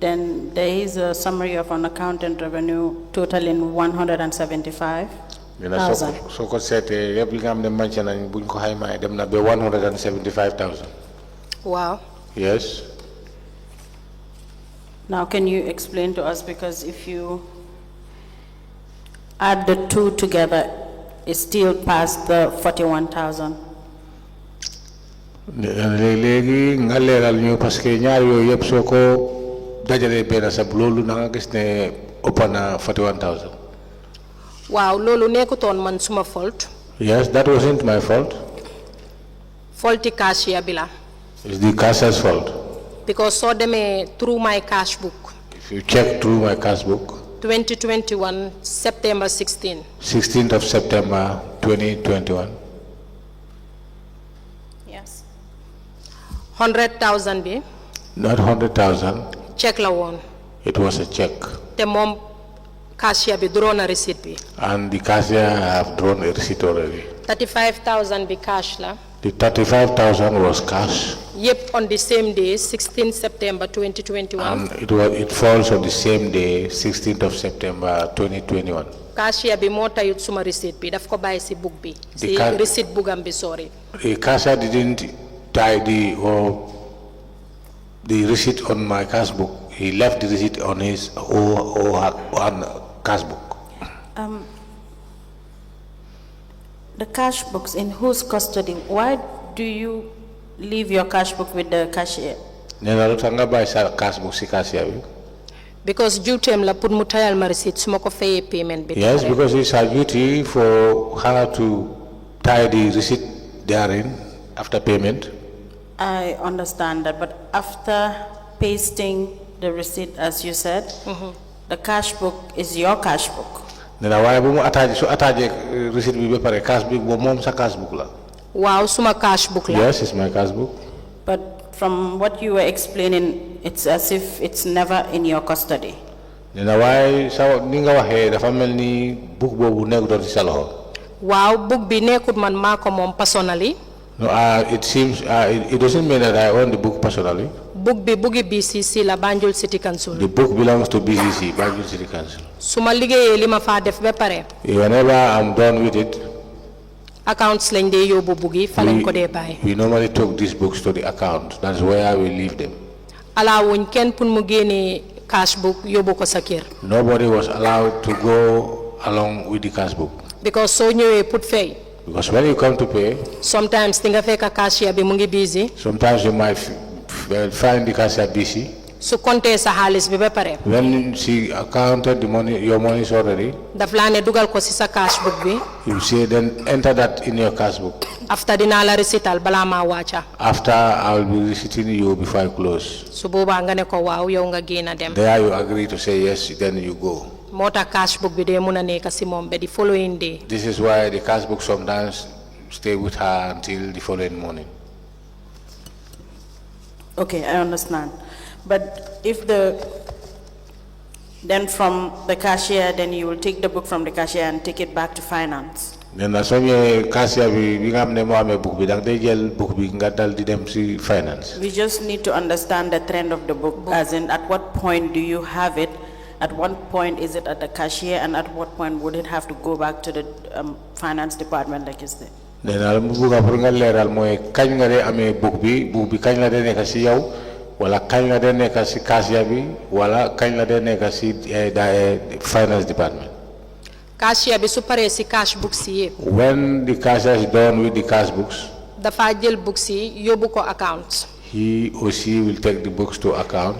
Then there is a summary of unaccounted revenue totaling 175,000. So ko sété yeb li nga amné manje nañ buñ ko xayma dem na be 175,000. Wow. Yes. Now can you explain to us, because if you add the two together, it's still past the 41,000. Legi nga leral ñu parce que ñaar yoy yeb soko dajale ben sa lolu na nga gis ne opana 41,000. Wow, loolu nekkutoon man suma fault. Yes, that wasn't my fault. Faulty cashier bi la. It's the cashier's fault. Because so demee through my cash book. If you check through my cash book, 2021 September 16. 16th of September 2021. Yes. 100,000 bi. Not 100,000. Check la woon. It was a check. Te moom cashier bi draw na receipt bi. And the cashier have drawn a receipt already. 35,000 bi cash la. The 35,000 was cash. Yep, on the same day, 16 September 2021. And it falls on the same day, 16th of September 2021. Cashier bi moo tayut suma receipt bi daf ko bàyyi si book bi. Si receipt bookam bi sorry. The cashier didn't tie the receipt on my cash book. He left the receipt on his on cash book. The cash books, in whose custody? Why do you leave your cash book with the cashier? Nena lutanga by sa cash book si cashier bi. Because duty la put mu tayal ma receipt suma ko fayé payment bi. Yes, because it's her duty for her to tie the receipt therein after payment. I understand that, but after pasting the receipt, as you said, the cash book is your cash book. Nena why bu mu attaché su attaché receipt bi ba pare cash book bo mom sa cash book la. Wow, suma cash book la. Yes, it's my cash book. But from what you were explaining, it's as if it's never in your custody. Nena why sa ni nga waxe dafa melni book bobu nek do ci sa loxo. Wow, book bi nekut man mako mom personally. No, it seems it doesn't mean that I own the book personally. Book bi bugi B.C.C la Banjul City Council. The book belongs to B.C.C, Banjul City Council. Suma liggéeyee li ma fa def ba pare. Whenever I'm done with it, accounts lañ dee yóbbu bugi fa lañ ko dee bàyyi. we normally took these books to the account. That's where we leave them. Alaawuñ kenn pour mu génnee cash book yóbbu ko sa kër. Nobody was allowed to go along with the cash book. Because soo ñëwee put fay. Because when you come to pay, sometimes di nga fekk cashier bi mu ngi busy. sometimes you might find the cashier busy. Su compté sa xaalis bi ba pare. When she accounted the money, your money is already. daf laa ne dugal ko si sa cash book bi. You say then enter that in your cash book. After dinaa la recital balaa maa wàcca. After I will be receipting you before I close. Su boobaa nga ne ko waaw yow nga génn dem. There you agree to say yes, then you go. moo tax cash book bi dee mun a nekk si moom ba the following day. This is why the cash book sometimes stay with her until the following morning. Okay, I understand. But if then from the cashier, then you will take the book from the cashier and take it back to finance. Then as soon as cashier we have ne mo amé book bi dak day jël book bi nga dal di dem ci finance. We just need to understand the trend of the book, as in at what point do you have it, at what point is it at the cashier, and at what point would it have to go back to the finance department like you said? Then al mu buga pour nga leral moy kañ nga dé amé book bi kañ la dé nek ci yow wala kañ la dee nekk si cashier bi wala kañ la dee nekk si finance department. cashier bi su paree si cash books yi yëpp. When the cashier is done with the cash books, dafa jël books yi yóbbu ko account. he or she will take the books to account.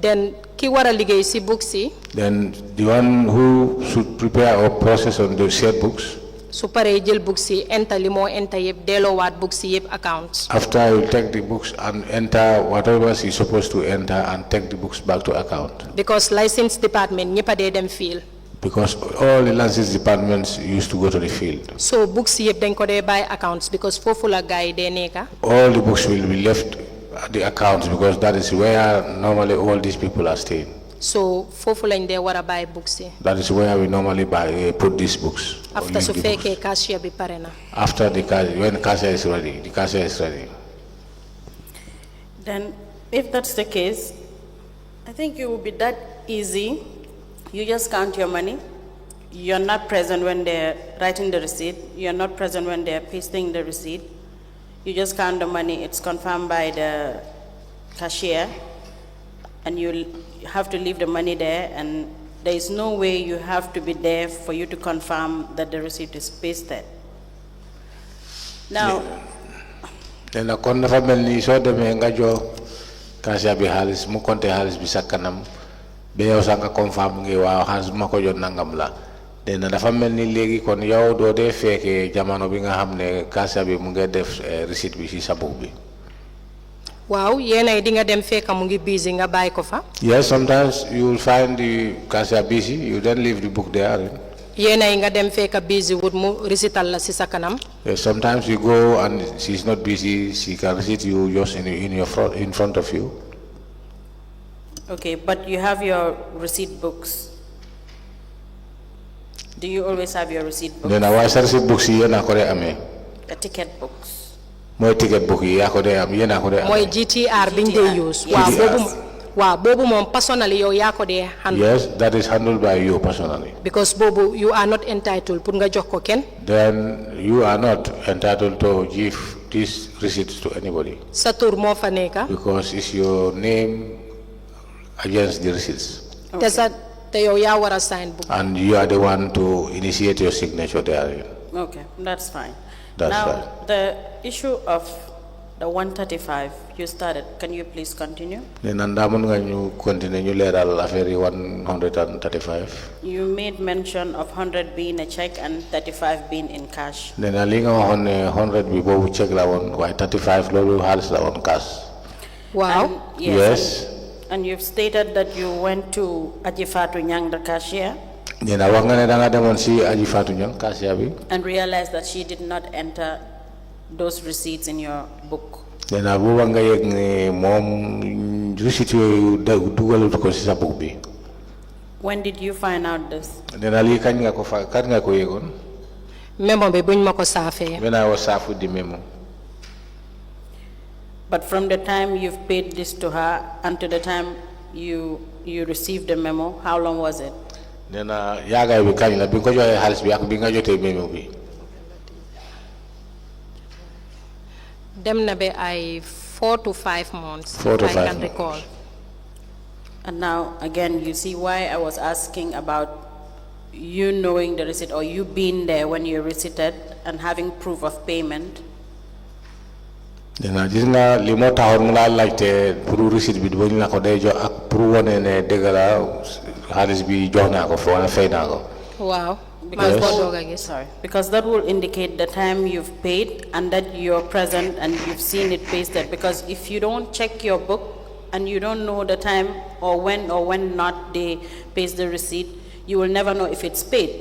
Then ki war a liggéey si books yi. Then the one who should prepare or process on the said books, su paree jël books yi enter li moo enter yëpp delloowaat books yi yëpp account. after he will take the books and enter whatever he is supposed to enter and take the books back to account. Because license department ñëpp a dee dem field. Because all the license departments used to go to the field. So books yëpp dañ ko dee buy accounts because foofu la gars yi dee nekka. All the books will be left at the accounts because that is where normally all these people are staying. So foofu lañ dee war a buy books yi. That is where we normally put these books. After su fekkee cashier bi pare na. After when the cashier is ready, the cashier is ready. Then, if that's the case, I think it will be that easy. You just count your money. You're not present when they're writing the receipt. You're not present when they're pasting the receipt. You just count the money. It's confirmed by the cashier, and you have to leave the money there, and there is no way you have to be there for you to confirm that the receipt is pasted. Now, then a kon dafa melni so demé nga jo cashier bi halis mu konté halis bi sa kanam be yow sa nga confirm ngi waaw halis ma ko jot nangam la den dafa melni légui kon yow do dé féké jamono bi nga xamné cashier bi mu ngi def receipt bi ci sa book bi. Wow, yéenay di nga dem fekk mu ngi busy nga bàyyi ko fa. Yes, sometimes you will find the cashier busy, you then leave the book there. Yéenay nga dem fekk busy wut mu recital la ci sa kanam. Yes, sometimes you go and she's not busy, she can receipt you just in front of you. okay, but you have your receipt books. Do you always have your receipt books? Then why sa receipt books yi na ko re amé? The ticket books. Moy ticket book yi ya ko de am yena ko de am. Moy GTR biñ dé use. Waaw bobu mom personally yow ya ko dé handle. Yes, that is handled by you personally. Because bobu you are not entitled pour nga jox ko ken. Then you are not entitled to give these receipts to anybody. Sa tour mo fa nekka. Because it's your name against the receipts. Te sa te yow ya wara sign book. And you are the one to initiate your signature there. Okay, that's fine. That's now, right. the issue of the 135 you started, can you please continue? You made mention of 100 being a check and 35 being in cash. 100 be bobu check la won, why 35 lolu halis la won cash. Wow. And, Yes. And you've stated that you went to Hadijatou Jambang, the cashier, and realized that she did not enter those receipts in your book. When did you find out this? Memo be buñ mako safé. When I was served with the memo. But from the time you've paid this to her until the time you received the memo, how long was it? Nena yaga bi kañ la bi ko joxe xaliss bi ak bi nga jotté memo bi. Dem na be ay 4 to 5 months. 4 to 5 I can months. recall. And now again you see why I was asking about you knowing the receipt or you being there when you receipted and having proof of payment. Nena gis nga li mo taxone mu la laajte pour receipt bi bo ñu la ko day jox ak pour woné né dégala xaliss bi jox na ko wala fay na ko. Wow. Sorry, because that will indicate the time you've paid and that you're present and you've seen it pasted. Because if you don't check your book and you don't know the time or when not they paste the receipt, you will never know if it's paid.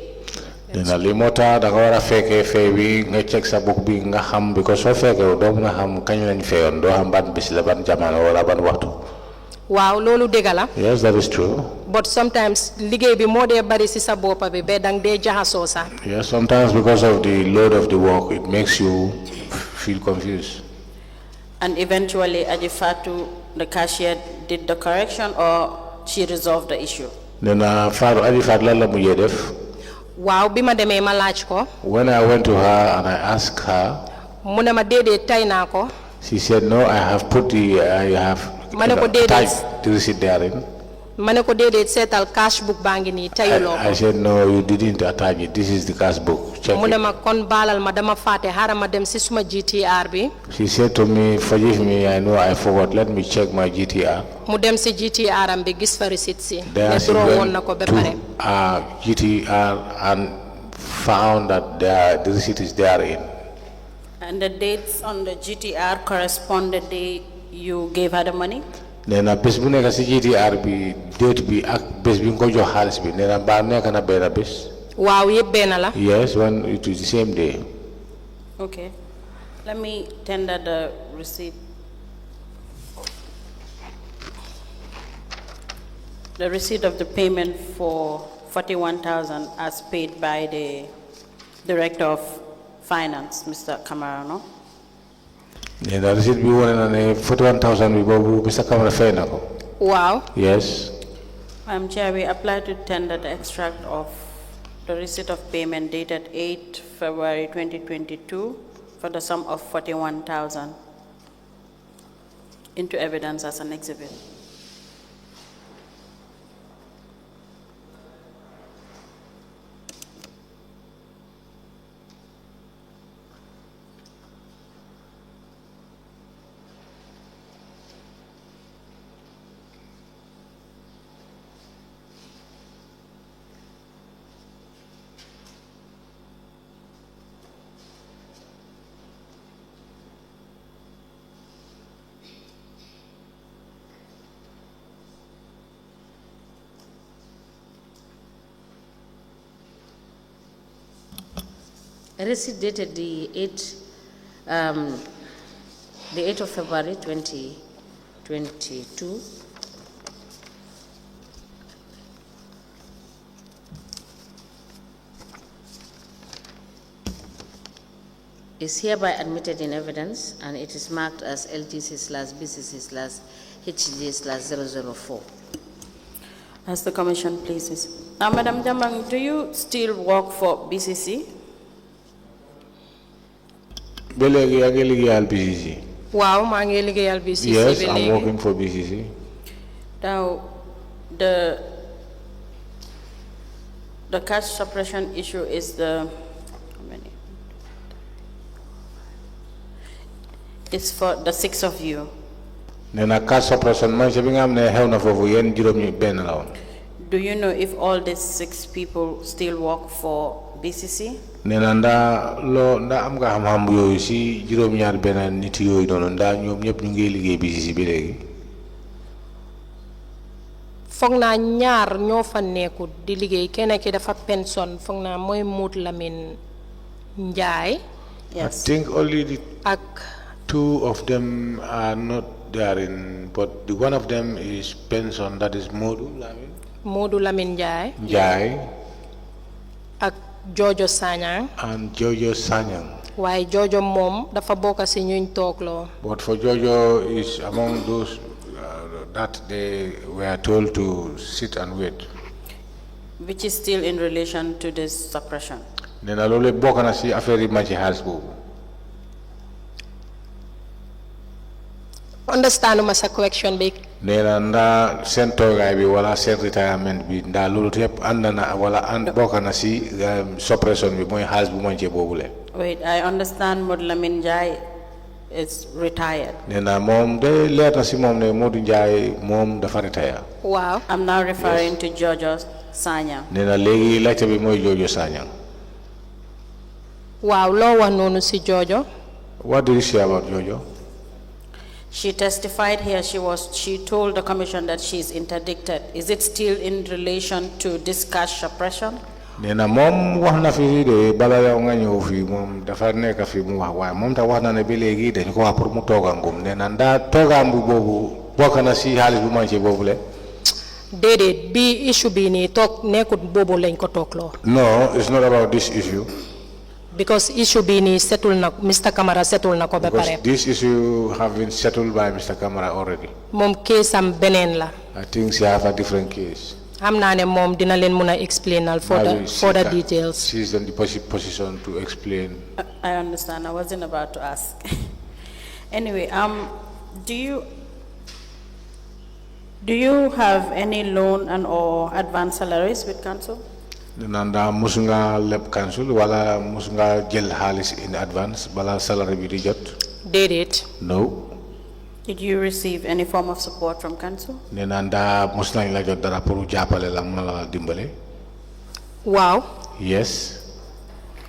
Dina li mota da nga wara fekke fay bi nga check sa book bi nga xam because so fekke do nga xam kañ lañ fayon do xam ban bis la ban jamono wala ban waxtu. Wow, lolu degala. Yes, that is true. But sometimes liggéey bi mo dé bari ci sa bopa bi be dang dé jaxaso sa. Yes, sometimes because of the load of the work it makes you feel confused. And eventually Hadijatou, the cashier, did the correction or she resolved the issue? Nena Fatou Hadijatou lan la mujé def. Wow, bima démé ma laaj ko. When I went to her and I asked her, mu ne ma dédé tay na ko. she said no, I have ma ne ko déedéet attach the receipt therein. ma ne ko déedéet seetal cash book baa ngi nii tayuloo I ko said, no, you didn't attach it. This is the cash book. Check mu ne it. ma kon baalal ma dama fàtte xaaral ma dem si suma GTR bi She said to me, forgive me, I know I forgot. Let me check my GTR. mu dem si GTR am bi gis fa receipt si There ne she draw woon went na ko ba to pare GTR and found that the receipt is therein. And the dates on the GTR correspond the day you gave her the money? Nena bés bu nekk si GTR bi date bi ak bés bi nga ko jox xaalis bi nena ba nekk na benn bés. waaw yëpp benn la Yes, when it is the same day. Okay. Let me tender the receipt. The receipt of the payment for 41,000 as paid by the Director of Finance, Mr. Camarano. Nena receipt bi wone na ne 41,000 bi boobu Mr. Camara fay na ko. waaw Yes. Madam Chair, we apply to tender the extract of the receipt of payment dated 8 February 2022 for the sum of 41,000 into evidence as an exhibit. A receipt dated the 8th of February 2022 is hereby admitted in evidence, and it is marked as LTC/BCC/HG/004. As the Commission pleases. Now, Madam Jambang, do you still work for BCC? Ba léegi yaa ngi liggéeyal BCC. waaw maa ngi liggéeyal BCC Yes, bi I'm léegi working for BCC. Now, the cash suppression issue is how many? It's for the 6 of you. Nena cash suppression man bi nga xam ne xew na foofu yéen juróom ñi benn la woon. Do you know if all these 6 people still work for BCC? Nena ndaa am nga xam-xam yooyu si juróom-ñaar benn nit yooyu noonu ndaa ñoom ñëpp ñu ngi liggéey BCC bi léegi. foog naa ñaar ñoo fa nekkut di liggéey kenn ki dafa pension foog naa mooy Mood Lamin Njaay I think only ak 2 of them are not therein, but the one of them is pension, that is Moodu Lamin Njaay Njai ak Jojo Sanyang and Jojo Sanyang. waaye Jojo moom dafa bokk si ñuñ toogloo But for Jojo is among those that they were told to sit and wait. Which is still in relation to this suppression. Nena loolu bokk na si affaire yi ma ci xaalis boobu. understanduma sa question bi Nena ndaa seen toogaay bi wala seen retirement bi ndaa loolu yëpp ànd na wala bokk na si suppression bi mooy xaalis bu manqué boobule. Wait, I understand Modlamin Jai is retired. Nena moom de leer na si moom ne Modou Njie moom dafa retire. waaw I'm now referring to Jojo Sanyang. Nena léegi laajte bi mooy Jojo Sanyang. waaw loo wax noonu si Jojo What do you say about Jojo? She testified here, she told the commission that she is interdicted. Is it still in relation to this cash suppression? Nena moom wax na fi de bala yow nga ñëw fi moom dafa nekk fi mu wax waaye moom ta wax na ne ba léegi dañ ko wax pour mu toogangum nena ndaa toogaam bu boobu bokk na si xaalis bu manqué boobu le. déedéet bi issue bi nii toog nekkut boobu lañ ko toogloo No, it's not about this issue. because issue bi nii setul na Mr. Camara setul na ko ba Because pare this issue have been settled by Mr. Camara already. moom case am beneen la I think she have a different case. xam naa ne moom dina leen mun a explainal further details She's in the position to explain. I understand. I wasn't about to ask. Anyway, do you Do you have any loan and or advance salaries with council? Nanda musunga leb council wala musunga jël halis in advance bala salary bi di jot. Did it? No. Did you receive any form of support from council? Nanda musnañ la jot dara pour jappalé la mëna la dimbalé. Wow. Yes.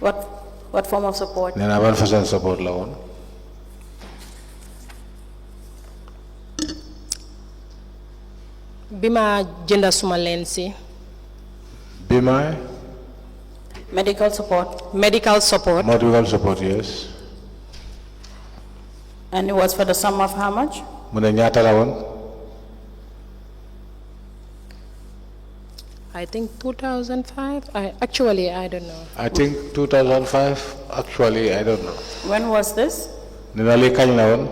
What form of support? Nena ban façon support la won. Bima jënda suma lensi. Bima Medical support. Medical support. medical support, yes. And it was for the sum of how much? Mune ñaata la won? I think 2005. Actually, I don't know. I think 2005. Actually, I don't know. When was this? Nena li kañ la won?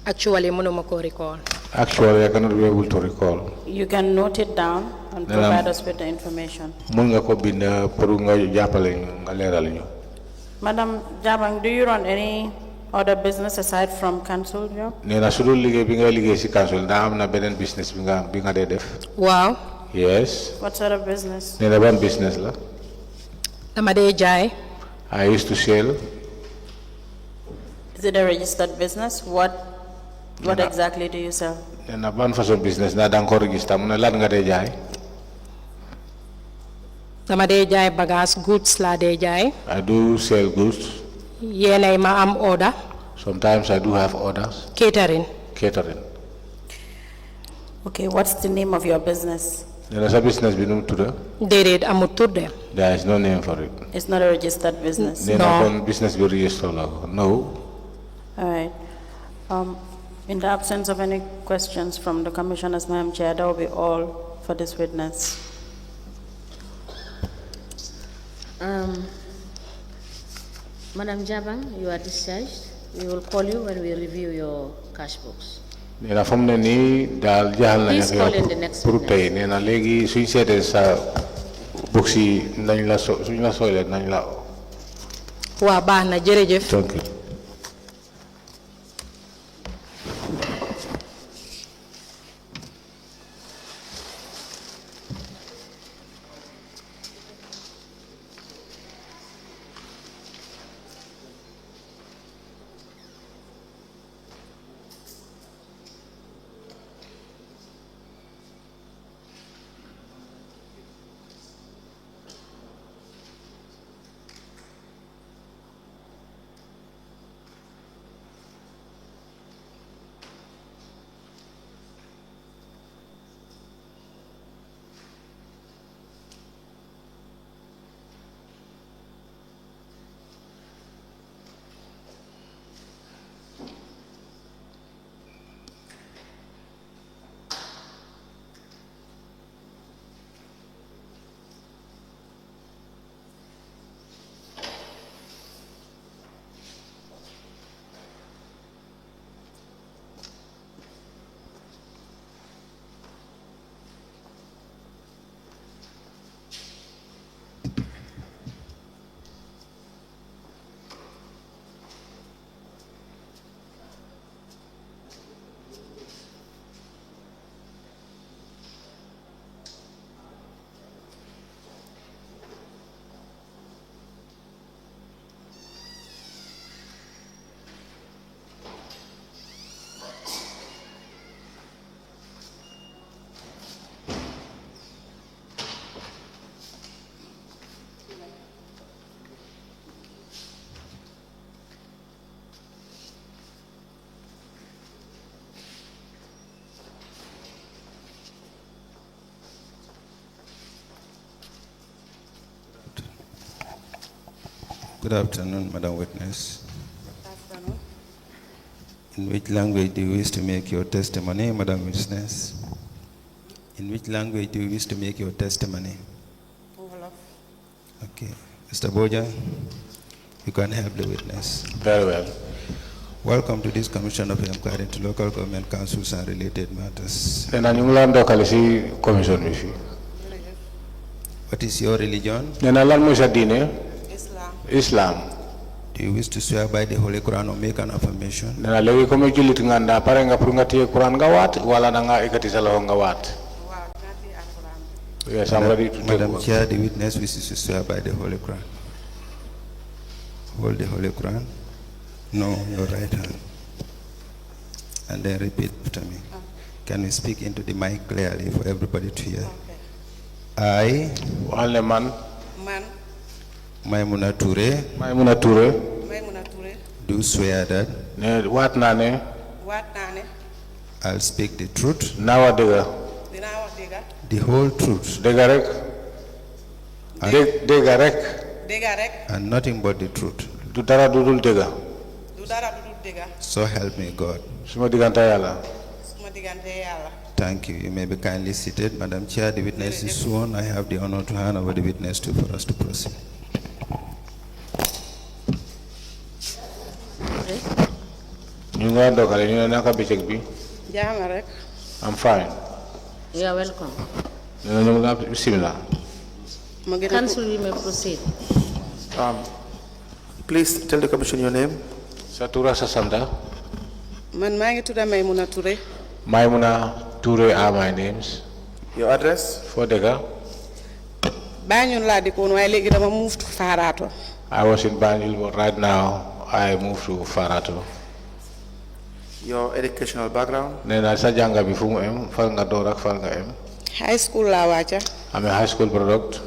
Actually, mënuma ko recall. Actually, I cannot be able to recall. You can note it down and provide us with the information. Mun nga ko bind pour nga jappalé ñu nga léral ñu. Madam Jambang, do you run any other business aside from council job? Nena sudul liggéey bi nga liggéey ci council da am na benen business bi nga dé def. Wow. Yes. What sort of business? Nena ban business la? Dama dee jaay. I used to sell. Is it a registered business? What exactly do you sell? Nena ban façon business na dang ko register mu ne lan nga dé jaay? Dama dee jaay bagage goods la dee jaay. I do sell goods. Yéenay ma am order. Sometimes I do have orders. Catering. Catering. Okay, what's the name of your business? Nena sa business bi num tudda? Déedéet amut tudde. There is no name for it. It's not a registered business. Nena kon business bi register la ko. No. All right. In the absence of any questions from the commissioners, Madam Chair, that will be all for this witness. Madam Jambang, you are discharged. We will call you when we review your cash books. Nena fam ne ni dal jaxal nañ Please call in the next pour witness. tay nena légui suñ sété sa box yi nañ la suñ la soylé nañ la. Waa baax na jërëjëf. Thank you. Good afternoon, Madam Witness. Good afternoon. In which language do you wish to make your testimony, Madam Witness? In which language do you wish to make your testimony? Okay. Mr. Boja, you can help the witness. Very well. Welcome to this Commission of Inquiry into Local Government Councils and Related Matters. Nena ñu ngi la ndokale ci commission bi fi. What is your religion? Nena lan mooy sa diine? Islam. Islam. Do you wish to swear by the Holy Quran or make an affirmation? Nena léegi comme jullit nga nda pare nga pour nga téye Quran nga waat wala da nga ekkati sa loxo nga waat? Yes, I'm ready to take Madam one. Chair, the witness wishes to swear by the Holy Quran. Hold the Holy Quran. No, your right hand. And then repeat after me. Can we speak into the mic clearly for everybody to hear? I, Wale man, Man, Maimuna Maimuna Touray, Maimuna Touray, do swear that ne waat naa ne waat naa ne I'll speak the truth, naa wax dëgga, dinaa wax dëgga, the whole truth, dëgga rek, dëgga rek, dëgga rek, and nothing but the truth. du dara du dul dëgga, du dara du dul dëgga, So help me God. suma diggante Yàlla. suma diggante Yàlla. Thank you. You may be kindly seated. Madam Chair, the witness is sworn. I have the honor to hand over the witness to for us to proceed. ñu nga doggale ñu ne naka bëccëg bi. Jaama rek. I'm fine. You are welcome. ñu ne ñu ngi la bismillah. Ma ngi Council, you may proceed. Please tell the commission your name. Sa tur ak sa santa. man maa ngi tudda Maimuna Touray. Maimuna Touray are my names. Your address. Foo dëkka. Banjul laa dëkkoon waaye léegi dama move to Farato. I was in Banjul but right now I moved to Farato. Your educational background. Nee na sa jànga bi fu mu em fal nga door ak fal nga em. High school laa wàcca. I'm a high school product.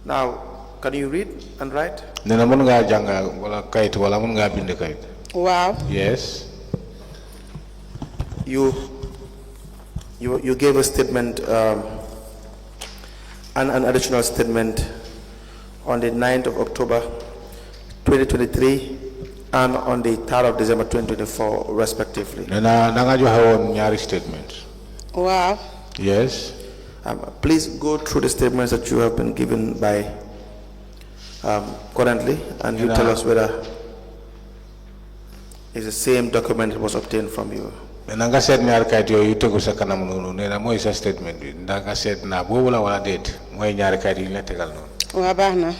Now, can you read and write? Nee na mën ngaa jàng wala kayit wala mën ngaa bind kayit. Waaw. Yes. You gave a statement, an additional statement on the 9th of October 2023 and on the 3rd of December 2024 respectively. Nee na da nga joxe woon ñaari statement. Waaw. Yes. Please go through the statements that you have been given by currently, and you tell us whether it's the same document that was obtained from you. Nee na nga seet ñaari kayit yooyu tegu sa kanam noonu nee na mooy sa statement bi ndax nga seet naa boobu la wala déet mooy ñaari kayit yi ñu la tegal noonu. Waa baax na.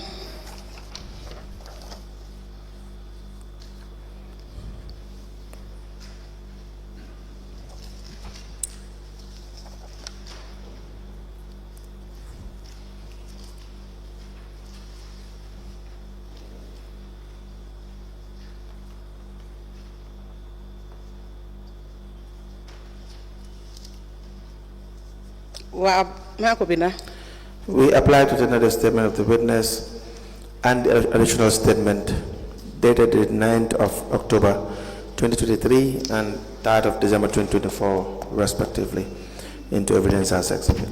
Waaw maa ko binda. We apply to another statement of the witness and the additional statement dated the 9th of October 2023 and 3rd of December 2024 respectively into evidence as exhibit.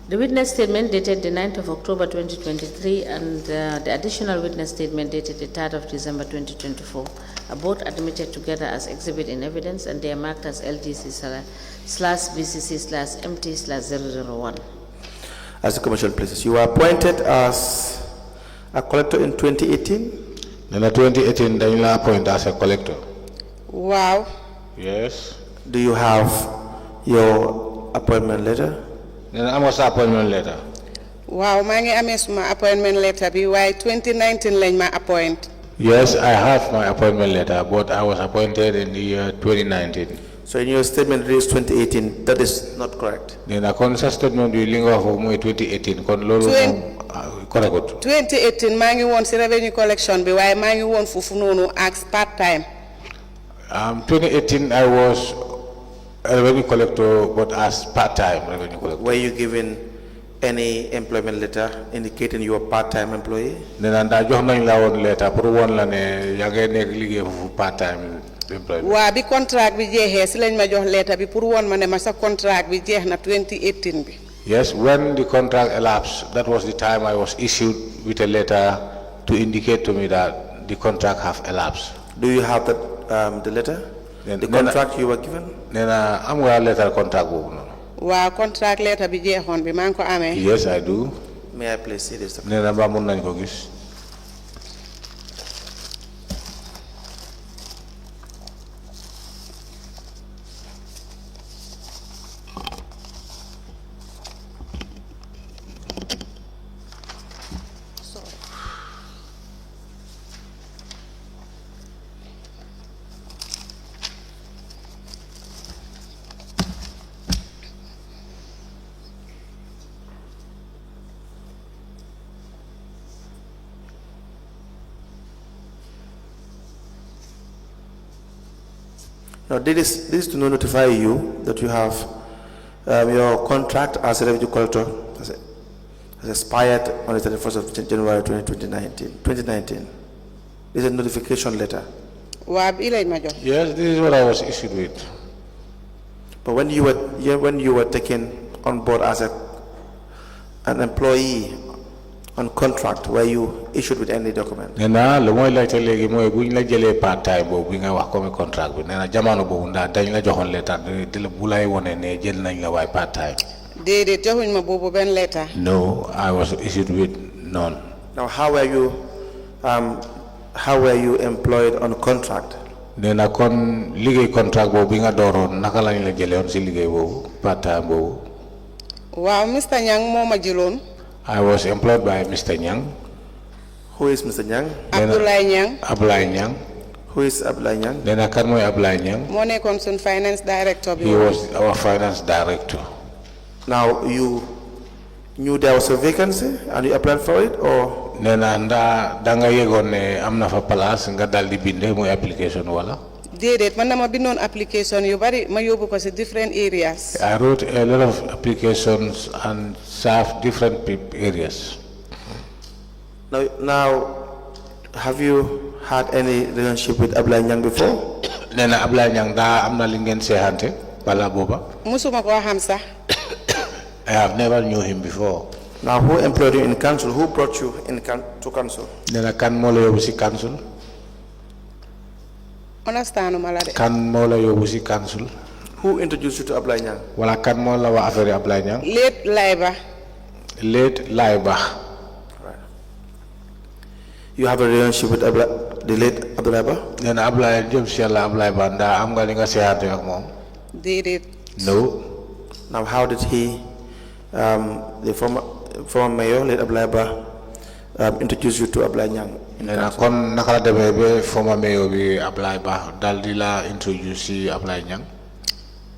The witness statement dated the 9th of October 2023 and the additional witness statement dated the 3rd of December 2024 are both admitted together as exhibit in evidence and they are marked as LGC/BCC/MT/001. As the commercial places, you were appointed as a collector in 2018? Nee na 2018 dañ la appoint as a collector. Waaw. Yes. Do you have your appointment letter? Nee na amoo sa appointment letter. Waaw maa ngi amee suma appointment letter bi waaye 2019 lañ ma appoint. Yes, I have my appointment letter, but I was appointed in the year 2019. So in your statement it is 2018, that is not correct. Nee na kon sa statement bi li nga wax foofu mooy 2018 kon loolu moom correct. 2018 maa ngi woon si revenue collection bi waaye maa ngi woon foofu noonu as part time. 2018 I was a revenue collector but as part-time revenue collector. Were you given any employment letter indicating you are part-time employee? Nee na ndax jox nañ la woon letter pour woon la ne yaa ngi nekk liggéey foofu part-time employment. Waa bi contract bi jeexee si lañ ma jox letter bi pour woon ma ne ma sa contract bi jeex na 2018 bi. Yes, when the contract elapsed, that was the time I was issued with a letter to indicate to me that the contract have elapsed. Do you have that, the letter? The contract you were given? Nee na am nga letter contract boobu noonu. Waa contract letter bi jeexoon bi maa ngi ko amee. Yes, I do. May I please see this? Nee na ba mun nañ ko gis. Now, this is to notify you that you have your contract as a revenue collector has expired on the 31st of January 2019. This is a notification letter. Yes, this is what I was issued with. But when you were taken on board as an employee on contract, were you issued with any document? Nena lo moy la tele gi moy buñ la jëlé part time bo bi nga wax comme contract bi nena jamono bobu nda dañ la joxon letter de la bulay woné né jël nañ la way part time. Dédé joxuñ ma bobu ben letter. No, I was issued with none. Now, how were you employed on contract? Nena kon liggéey contract bo bi nga doron naka lañ la jëlé on ci liggéey bobu part time bobu. Waaw, Mr. Nyang moma jëlone. I was employed by Mr. Nyang. Who is Mr. Nyang? Abdoulaye Nyang. Abdoulaye Nyang. Who is Abdoulaye Nyang? Nena kan moy Abdoulaye Nyang? Mo nekkon sun finance director bi. He was our finance director. Now, you knew there was a vacancy and you applied for it, or? Nena nda da nga yegon ne amna fa place nga dal di bindé moy application wala? Dédé man dama bindon application yu bari ma yobbu ko ci different areas. I wrote a lot of applications and served different areas. Now, have you had any relationship with Abdoulaye Nyang before? Nena Abdoulaye Nyang da amna li ngeen séhanté bala boba? Musuma ko xam sax. I have never knew him before. Now, who employed you in council? Who brought you to council? Nena kan mo la yobu ci council? Understand ma la de. Kan mo la yobu ci council? Who introduced you to Abdoulaye Nyang? Wala kan mo la wa affaire Abdoulaye Nyang? Late Laiba. Late Laiba. Right. You have a relationship with the late Abdoulaye Ba? Nena Abdoulaye jëm ci Yalla Abdoulaye Ba nda am nga li nga séhanté ak mom? Dédé. No. Now, how did he, the former mayor, late Abdoulaye Ba, introduce you to Abdoulaye Nyang? Nena kon naka la démé be former mayor bi Abdoulaye Ba dal di la introduce ci Abdoulaye Nyang?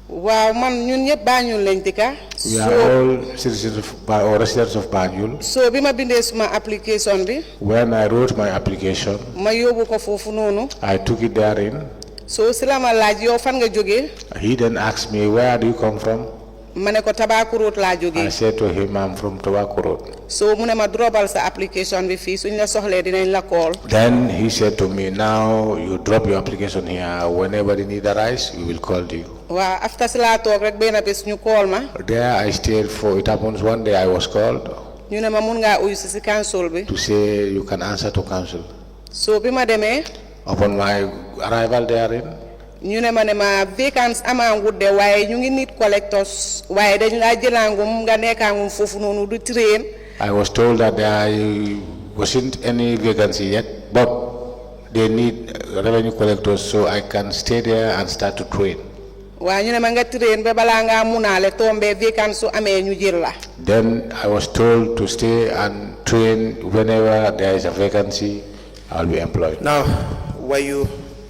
Wow, man ñun ñep Banjul lañ dëkka. We are all citizens or residents of Banjul. So bima bindé suma application bi. When I wrote my application, Ma yobbu ko fofu nonu. I took it therein. So silama laaj yow fan nga joggé? He then asked me, where do you come from? Mané ko Tabaku Road la joggé. I said to him, I'm from Tobacco Road. So mu ne ma dropal sa application bi fi suñ la soxlé dinañ la call. Then he said to me, now you drop your application here. Whenever they need a rise, we will call you. Wa after sila tok rek bena bes ñu call ma. There I stayed for, it happens one day I was called Ñu ne ma mun nga uyu ci council bi. to say you can answer to council. So bima démé Upon my arrival therein, ñu ne ma vacancy amangut de waaye ñu ngi nit collectors waaye dañ la jëlangum nga nekkangum fofu nonu du train. I was told that there wasn't any vacancy yet, but they need revenue collectors, so I can stay there and start to train. Wa ñu ne ma nga train be bala nga munale tombe vacancy amé ñu jël la. Then I was told to stay and train whenever there is a vacancy, I'll be employed. Now, were you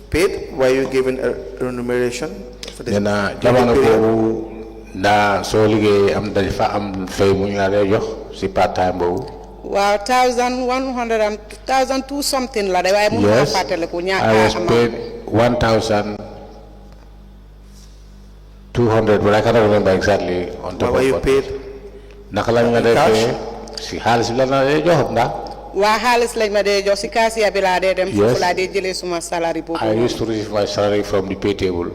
paid? Were you given a remuneration for this? Nena jamono bobu nda so liggéey am dañ fa am fay bu ñu la dee jox ci part time bobu. Wow, 1,100 and 1,002 something la de waaye mun nga fatale ko ñaata. I was paid 1,200, but I cannot remember exactly on top of Were you what. paid? Naka lañ la dee fay ci xaalis bi la na dee jox nda. Wa xaalis lañ ma dee jox ci kaasiya bi laa dee dem foofu laa dee jëlee suma salary boobu. I used to receive my salary from the pay table.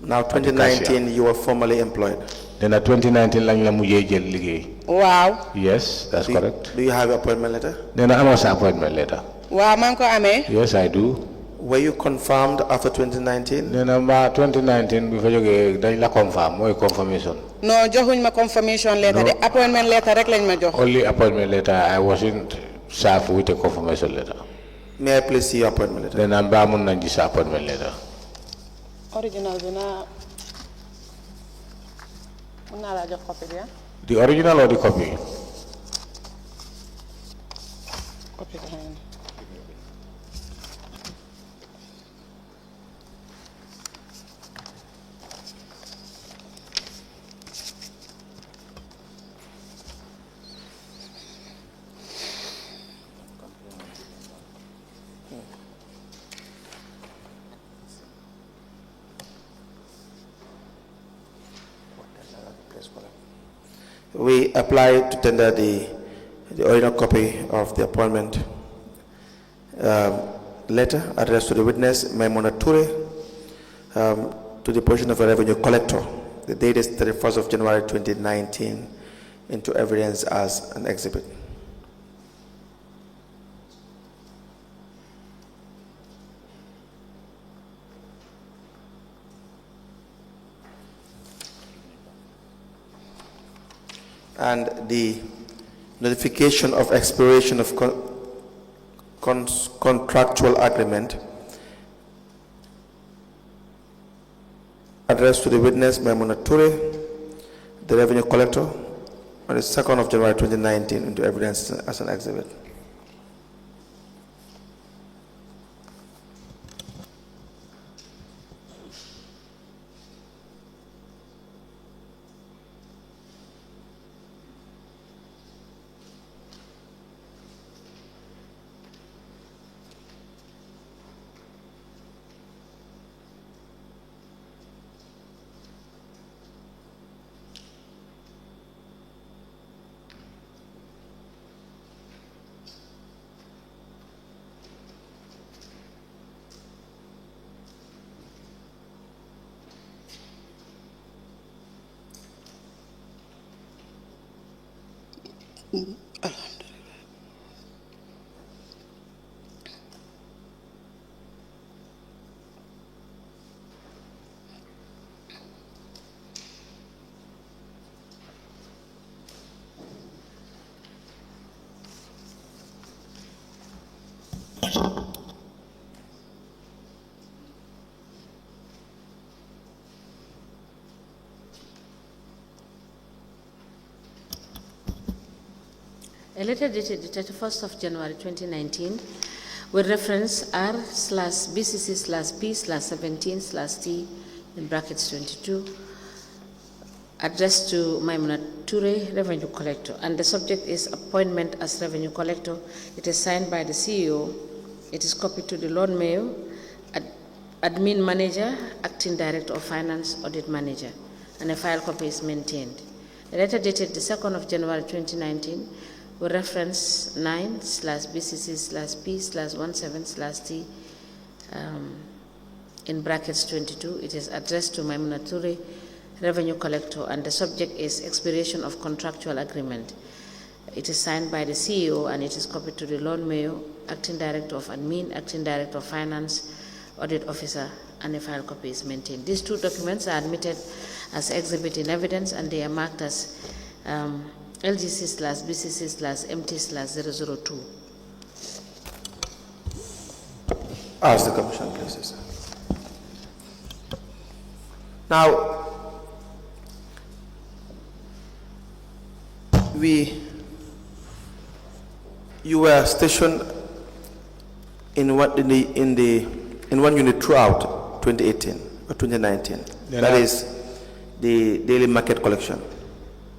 Now, 2019, you were formally employed. Then in 2019 lañ la mujjee jël liggéey. Wow. Yes, that's correct. Do you have an appointment letter? Then I am appointment letter. Wa man ko amé. Yes, I do. Were you confirmed after 2019? Then about 2019 bi fa jógee dañ la confirm mooy confirmation. No, joxuñ ma confirmation letter de appointment letter rek lañ ma jox. Only appointment letter. I wasn't served with a confirmation letter. May I please see your appointment letter? Then I'm mun nañ gis appointment letter. Original bi na mun naa la jox copy bi. The original or the copy? Copy bi. we apply to tender the original copy of the appointment letter addressed to the witness, Maimuna Touray, to the position of a revenue collector. The date is 31st of January 2019, into evidence as an exhibit. And the notification of expiration of contractual agreement addressed to the witness, Maimuna Touray, the revenue collector, on the 2nd of January 2019, into evidence as an exhibit. A letter dated the 31st of January 2019 with reference R/BCC/P/17/T in brackets 22 addressed to Maimuna Touray, Revenue Collector, and the subject is appointment as Revenue Collector. It is signed by the CEO. It is copied to the Lord Mayor, Admin Manager, Acting Director of Finance, Audit Manager, and a file copy is maintained. A letter dated the 2nd of January 2019 with reference 9/BCC/P/17/T in brackets 22. It is addressed to Maimuna Touray, Revenue Collector, and the subject is expiration of contractual agreement. It is signed by the CEO and it is copied to the Lord Mayor, Acting Director of Admin, Acting Director of Finance, Audit Officer, and a file copy is maintained. These two documents are admitted as exhibit in evidence and they are marked as LGC/BCC/MT/002. Ask the Commission, please. Now, you were stationed in one unit throughout 2018 or 2019. That is the daily market collection.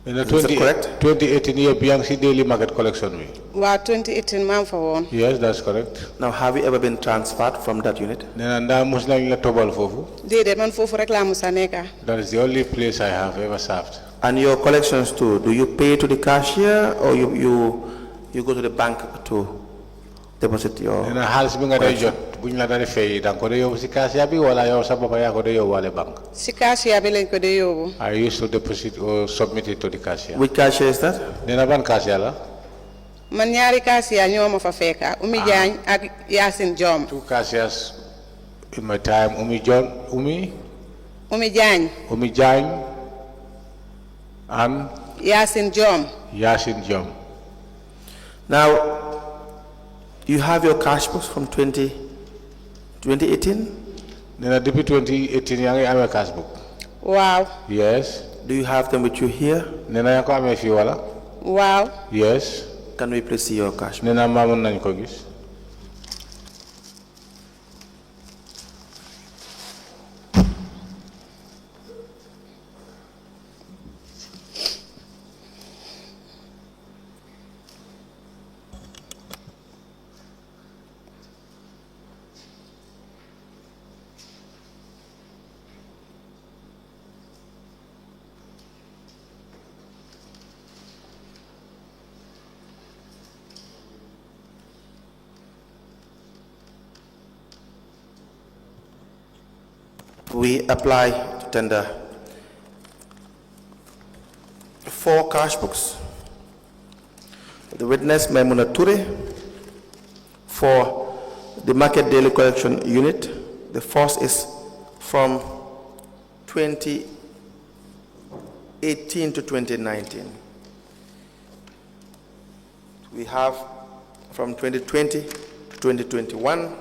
In the Is that correct? 2018 year, Bianchi daily market collection. Wa 2018 man for one. Yes, that's correct. Now, have you ever been transferred from that unit? That Man fofu rek la musa neka. is the only place I have ever served. And your collections too, do you pay to the cashier or you go to the bank to deposit your collection? Si cashier bi lañ ko de yobu. I used to deposit or submit it to the cashier. Which cashier is that? Ban cashier la? Man ñaari cashier ñoo ma fa fekka, Umi Jagne ak Yasin Jom. Two cashiers in my time, Umi Jagne and Yasin Jom. Now, you have your cash books from 2018? Then depuis 2018 I have a cash book. Wow. Yes. Do you have them with you here? Nena yako amefi wala? Wow. Yes. Can we please see your cash book? Nena mamun nañ ko gis. we apply to tender 4 cash books. The witness Maimuna Touray for the market daily collection unit. The first is from 2018 to 2019. We have from 2020 to 2021,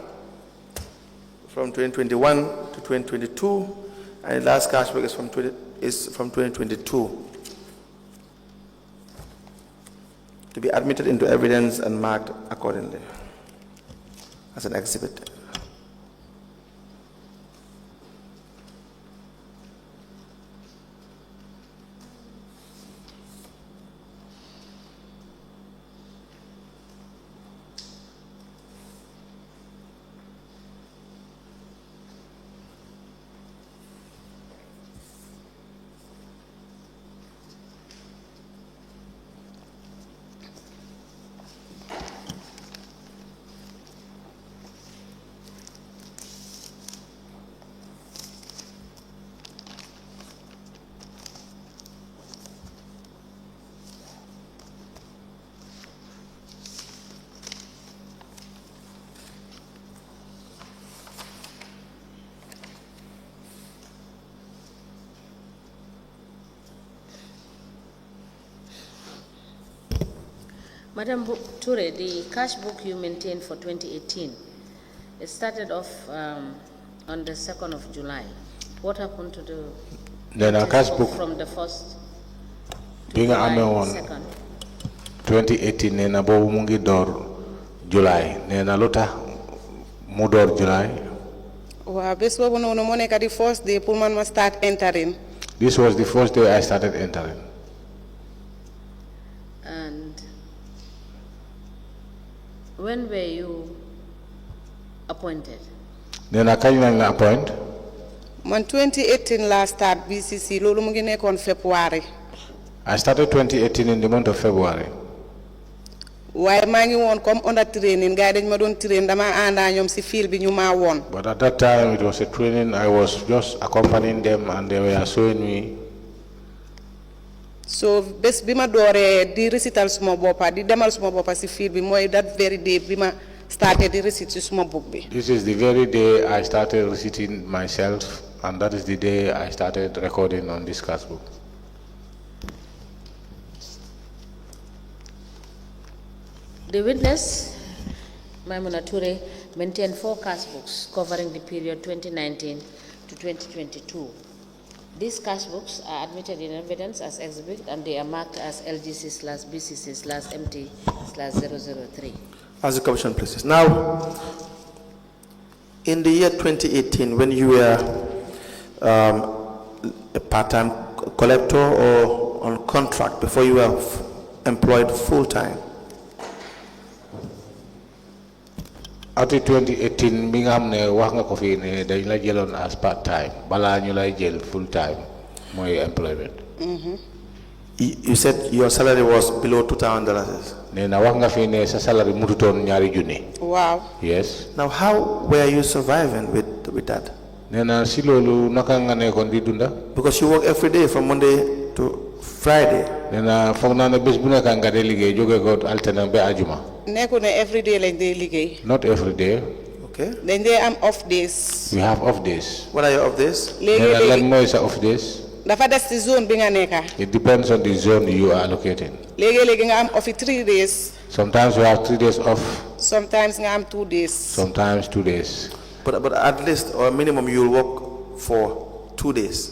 from 2021 to 2022, and the last cash book is from 2022. To be admitted into evidence and marked accordingly as an exhibit. Madam Touray, the cash book you maintained for 2018, it started off on the 2nd of July. What happened to the cash book from the 1st to being July on 2nd? 2018 nena bobu mungi door July nena lota mu door July. Wow, bes bobu nonu mo nek the first day pour man ma start entering. This was the first day I started entering. And when were you appointed? Nena kañ lañ la appoint? Man 2018 last start BCC lolu mu ngi nekkon February. I started 2018 in the month of February. Waye ma ngi won comme under training gaay dañ ma don train dama anda ñom ci field bi ñu ma won. But at that time it was a training. I was just accompanying them and they were showing me. So bes bima doore di recital suma bopa di demal suma bopa ci field bi moy that very day bima started di recite suma book bi. This is the very day I started reciting myself, and that is the day I started recording on this cash book. The witness, Maimuna Touray, maintained 4 cash books covering the period 2019 to 2022. These cash books are admitted in evidence as exhibit and they are marked as LGC/BCC/MT/003. As the Commission places. Now, in the year 2018, when you were a part-time collector or on contract before you were employed full-time, Ati 2018 bi nga xamne wax nga ko fi ne dañ la jëlon as part time bala ñu lay jël full time moy employment. You said your salary was below $2,000. Nena wax nga fi ne sa salary mututon ñaari junni. Wow. Yes. Now how were you surviving with that? Nena si lolu naka nga nekkon di dunda? Because you work every day from Monday to Friday. Nena foog naa ne bés bu nekk nga de liggéey jóge ko alternate ba ajuma. Nekku ne every day lañ day liggéey. Not every day. Okay. Dañ day am off days. We have off days. What are your off days? Nena lan mooy sa off days? Dafa des ci zone bi nga nekka. It depends on the zone you are allocating. Léegi nga am off 3 days. Sometimes we have 3 days off. Sometimes nga am 2 days. Sometimes 2 days. But at least or minimum you'll work for 2 days.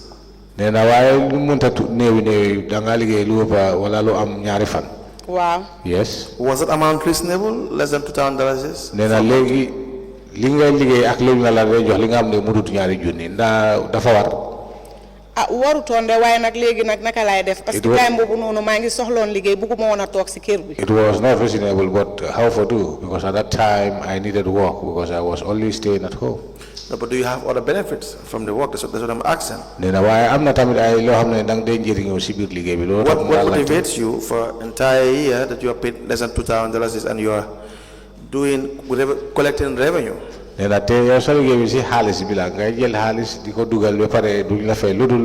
Nena waaye lu munta néewi da nga liggéey lu ëpp wala lu am ñaari fan. Wow. Yes. Was that amount reasonable? Less than $2,000? Nena léegi li nga liggéey ak li nga la jox li nga am ne mudut ñaari junni ndax dafa war. Warutoon de waaye nag léegi nag naka laay def parce que time boobu noonu maa ngi soxloon liggéey bëgguma woon a toog si kër bi. It was not reasonable, but how for do? Because at that time I needed work because I was only staying at home. No, but do you have other benefits from the work? That's what I'm asking. Nena waaye am na tamit ay loo xam ne dang dee njëriñoo si biir liggéey bi loolu. What motivates you for entire year that you are paid less than $2,000 and you are doing collecting revenue? nee na te yow soo liggéey bi si xaalis bi la ngay jël xaalis di ko dugal ba pare duñ la fay lu dul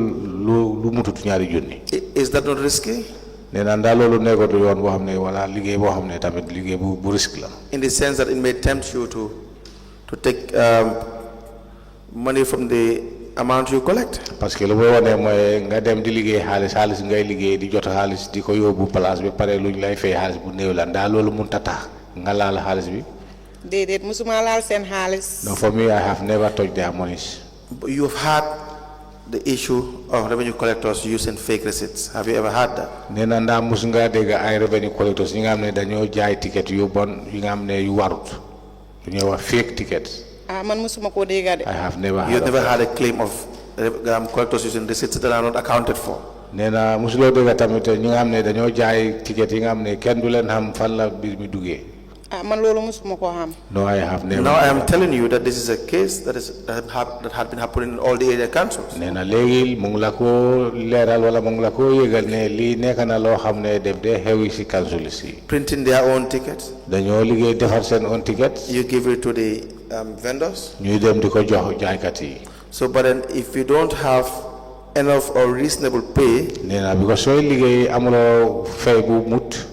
lu mutut ñaari junni. Is that not risky? nee na ndax loolu nekkatu yoon boo xam ne wala liggéey boo xam ne tamit liggéey bu risque la. In the sense that it may tempt you to take money from the amount you collect. parce que lu booy wane mooy nga dem di liggéey xaalis ngay liggéey di jot xaalis di ko yóbbu place ba pare luñ lay fay xaalis bu néew la ndax loolu mënut a tax nga laal xaalis bi. déedéet musuma laal seen xaalis. No, for me, I have never touched their monies. You've had the issue of revenue collectors using fake receipts. Have you ever had that? Nena nda musunga dega ay revenue collectors yi nga xamne dañoo jaay ticket yu bon yi nga xamne yu warut. Dañoo wax fake tickets. Man musuma ko dega de. I have never had. You've never had a claim of collectors using receipts that are not accounted for. Nena musulo dega tamit ñi nga xamne dañoo jaay ticket yi nga xamne kenn du leen xam fan la bir mi duggé. No, I have never. Now I am telling you that this is a case that had been happening in all the area councils. Nena legui mu ngi la ko leral wala mu ngi la ko yegal ne li nekk na lo xamne def de xewi ci council ci. Printing their own tickets. Dañoo liggéey defar seen own tickets. You give it to the vendors. Ñuy dem diko jox jaaykat yi. So but then if you don't have enough or reasonable pay. Nena because soy liggéey amulo fay bu mut.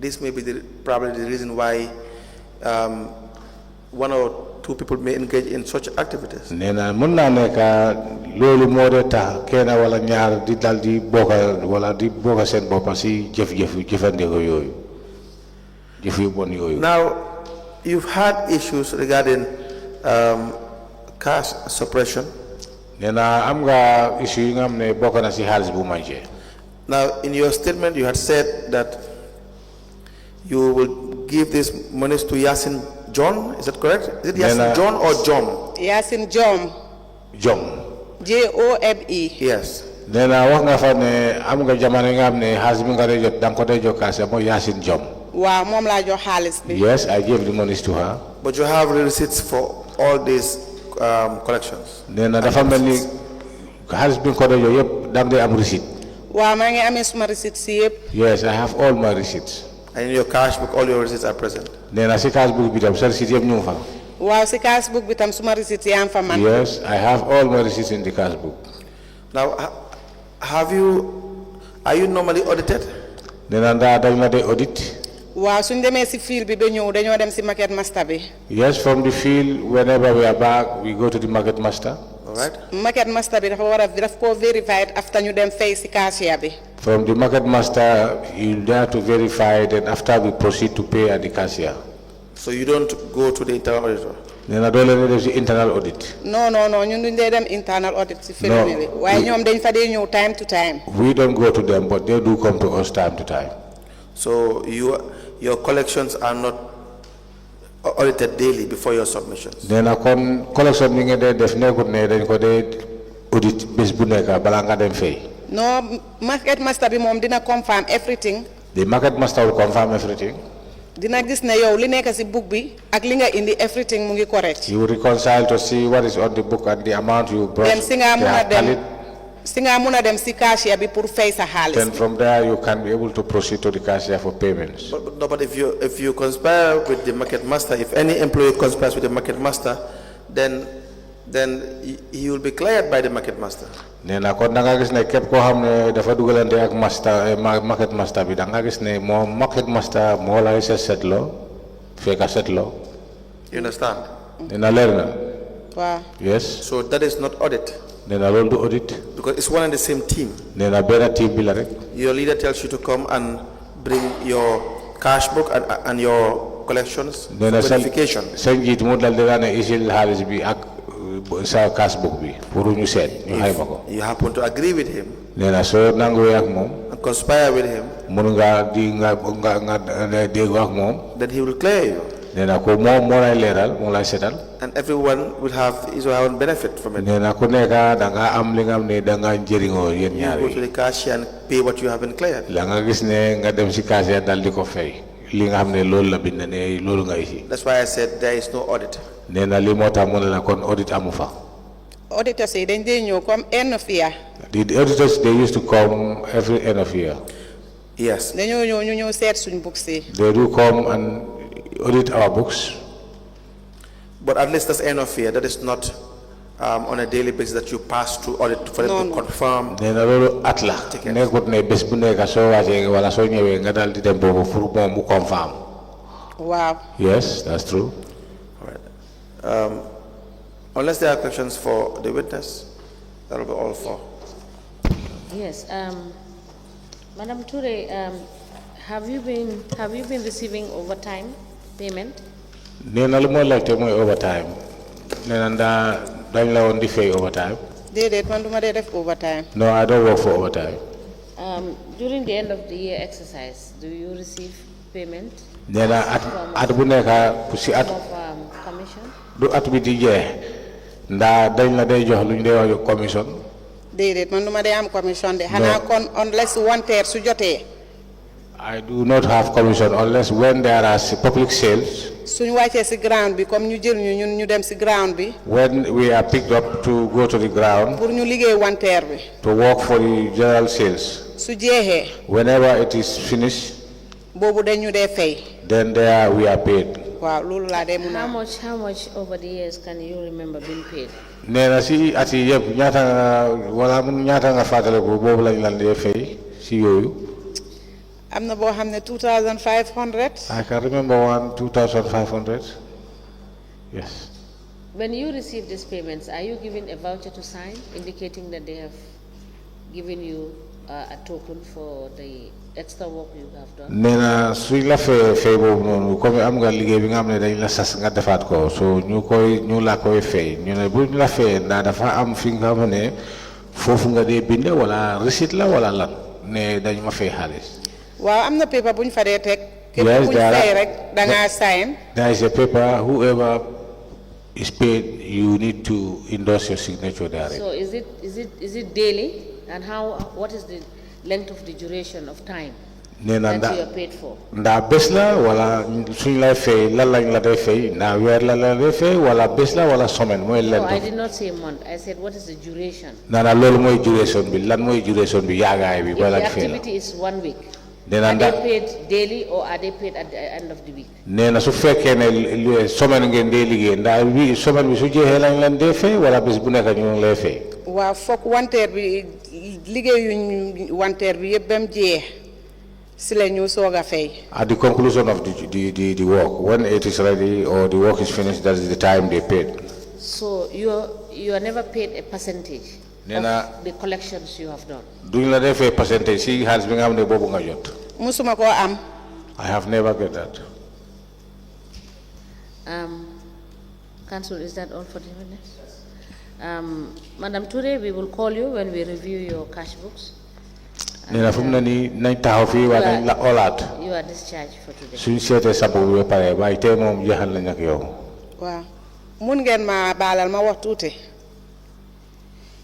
This may be probably the reason why one or two people may engage in such activities. Nena mën na nekk loolu moo de tax kenn wala ñaar di dal di bokk wala di bokk seen bopp si jëfandikoo yooyu jëf yu bon yooyu. Now you've had issues regarding cash suppression. Nena am nga issue yi nga xam ne bokk na si xaalis bu manqué. Now in your statement you had said that you will give these monies to Yasin John, is that correct? Is it Yasin John or Jom? Yasin Jom. Jom. J-O-M-E. Yes. Nena wax nga fa ne am nga jamono nga xam ne xaalis bi nga day jot danga ko day jox kaase mooy Yasin Jom. Waaw moom laa jox xaalis bi. Yes, I gave the monies to her. But you have receipts for all these collections. Nena dafa mel ni xaalis bi nga ko day jox yëpp danga day am receipt. Waaw maa ngi amee suma receipts yëpp. Yes, I have all my receipts. And in your cash book, all your receipts are present. Nena si cash book bi tam sa receipt yëpp ñu fa. Waaw si cash book bi tam suma receipts yaa fa man. Yes, I have all my receipts in the cash book. Now, are you normally audited? Nena nda dañ la day audit. Waaw suñ demee si field bi ba ñëw dañoo dem si market master bi. Yes, from the field, whenever we are back, we go to the market master. All right. Market master bi dafa war a daf ko verified after ñu dem fay si cashier bi. From the market master, you have to verify, then after we proceed to pay at the cashier. So you don't go to the internal auditor? Nena doo leen def si internal audit. No, ñun duñ dee dem internal audit si field bi. Waaye ñoom dañ fa dee ñëw time to time. We don't go to them, but they do come to us time to time. So your collections are not audited daily before your submissions? Nena kon collection bi ngeen dee def nekkut ne dañ ko dee audit bés bu nekk balaa nga dem fay. No, market master bi moom dina confirm everything. The market master will confirm everything. Dina gis ne yow li nekk si book bi ak li nga indi everything mu ngi correct. You reconcile to see what is on the book and the amount you brought. Then si nga mun a dem si cashier bi pour fay sa xaalis. Then from there you can be able to proceed to the cashier for payments. But if you conspire with the market master, if any employee conspires with the market master, then he will be cleared by the market master. Nena kon da nga gis ne képp koo xam ne dafa dugalante ak market master bi da nga gis ne moom market master moo lay seetloo fekk seetloo. You understand? Nena leer na. Wow. Yes. So that is not audit. Nena loolu du audit. Because it's one and the same team. Nena benn team bi la rek. Your leader tells you to come and bring your cash book and your collections for verification. Sa njiit mu dal dina ne isil xaalis bi ak sa cash book bi pour ñu seet ñu xayma ko. You happen to agree with him. Nena soo nanguwee ak moom. And conspire with him. Mun nga dégg ak moom. Then he will clear you. Nena ko moom moo lay leeral moo lay seetal. And everyone will have his or her own benefit from it. Nena ku nekk da nga am li nga xam ne da nga njëriñoo yéen ñaar You go to the cashier and pay what you have been cleared. la nga gis ne nga dem si cashier dal di ko fay li nga xam ne loolu la bind ne loolu nga isi. That's why I said there is no audit. Nena li moo tax mu ne la kon audit amu fa. Auditors yi dañ dee ñëw comme end of year. The auditors they used to come every end of year. Yes. dañoo ñëw ñu seet suñ books yi. They do come and audit our books. But at least that's enough here. That is not on a daily basis that you pass through audit for them to confirm. Nena lolu atla nekut ne bes bu neka so waje wala so ñewé nga dal di dem bobu pour mom mu confirm. Wow. Yes, that's true. All right. Unless there are questions for the witness, that will be all for. Yes, Madam Touray, have you been receiving overtime payment? Nena lu mo laajte moy overtime. Nena dañ la won di fay overtime. Déedéet man duma dee def overtime. No, I don't work for overtime. During the end of the year exercise, do you receive payment? Nena at bu neka ci at commission? du at bi di jeex nda dañ la day jox luñ day wax commission. Déedéet man duma dee am commission de. Xanaa kon unless 1/3 su jotee. I do not have commission unless when there are public sales. Suñu wàccee ci ground bi comme ñu jël ñun ñu dem ci ground bi. When we are picked up to go to the ground. Pour ñu liggéey 1/3 bi. To work for the general sales. Su jeexee. Whenever it is finished. Boobu dañu dee fay. Then there we are paid. Wow, loolu laa dee mun a. How much over the years can you remember being paid? Nena si ati yëpp ñaata nga wala ñaata nga fàttale ko boobu lañ lan dee fay si yooyu. Am na boo xam ne 2,500. I can remember one 2,500. Yes. When you receive these payments, are you given a voucher to sign indicating that they have given you a token for the extra work you have done? Nena suñ la fay boobu noonu comme am nga liggéey bi nga xam ne dañ la sas nga defaat ko so ñu la koy fay ñu ne bu ñu la fay ndax dafa am fi nga xam ne foofu nga dee binde wala receipt la wala lan ne dañ ma fay xaalis. Waaw am na paper bu ñu fa dee teg. képp ku ñu fay rek da ngaa sign. There is a paper. Whoever is paid, you need to endorse your signature there. So is it daily, and what is the length of the duration of time that you are paid for? Nda bés la wala suñ lay fay lan lañ la day fay nda weer la day fay wala bés la wala semaine mooy length. No, I did not say a month. I said what is the duration? Nana loolu mooy duration bi lan mooy duration bi yaagaay bi. If the activity is 1 week. Are they paid daily or are they paid at the end of the week? Nena su fekkee ne semaine ngeen dee liggéey ndax bi semaine bi su jeexee lañ leen dee fay wala bés bu nekk ñu ngi lay fay. Waaw foog 1/3 bi liggéeyuñ 1/3 bi yëpp ba mu jeex si la ñu soog a fay. At the conclusion of the work, when it is ready or the work is finished, that is the time they paid. So you are never paid a percentage of the collections you have done? Duñ la defee percentage si xaalis bi nga xam ne boobu nga jot. Musuma koo am. I have never get that. Council, is that all for the witness? Madam Touray, we will call you when we review your cash books. Nena fu mu ne nii nañ taxaw fii waa nañ la olaat. You are discharged for today. Suñ seetee sa bopp ba pare waaye tey moom jeexal nañ ak yow. Waaw mun ngeen ma baalal ma wax tuuti.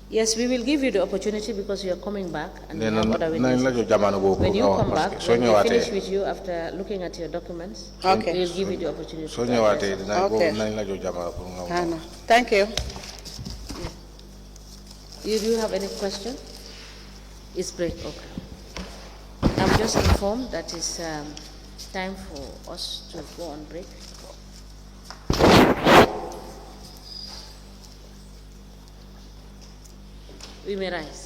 Yes, we will give you the opportunity because you are coming back and you have other witnesses. When you come back, when we finish with you after looking at your documents, okay, we will give you the opportunity. Okay. Thank you. Do you have any question? It's break, okay. I'm just informed that it's time for us to go on break. We may rise.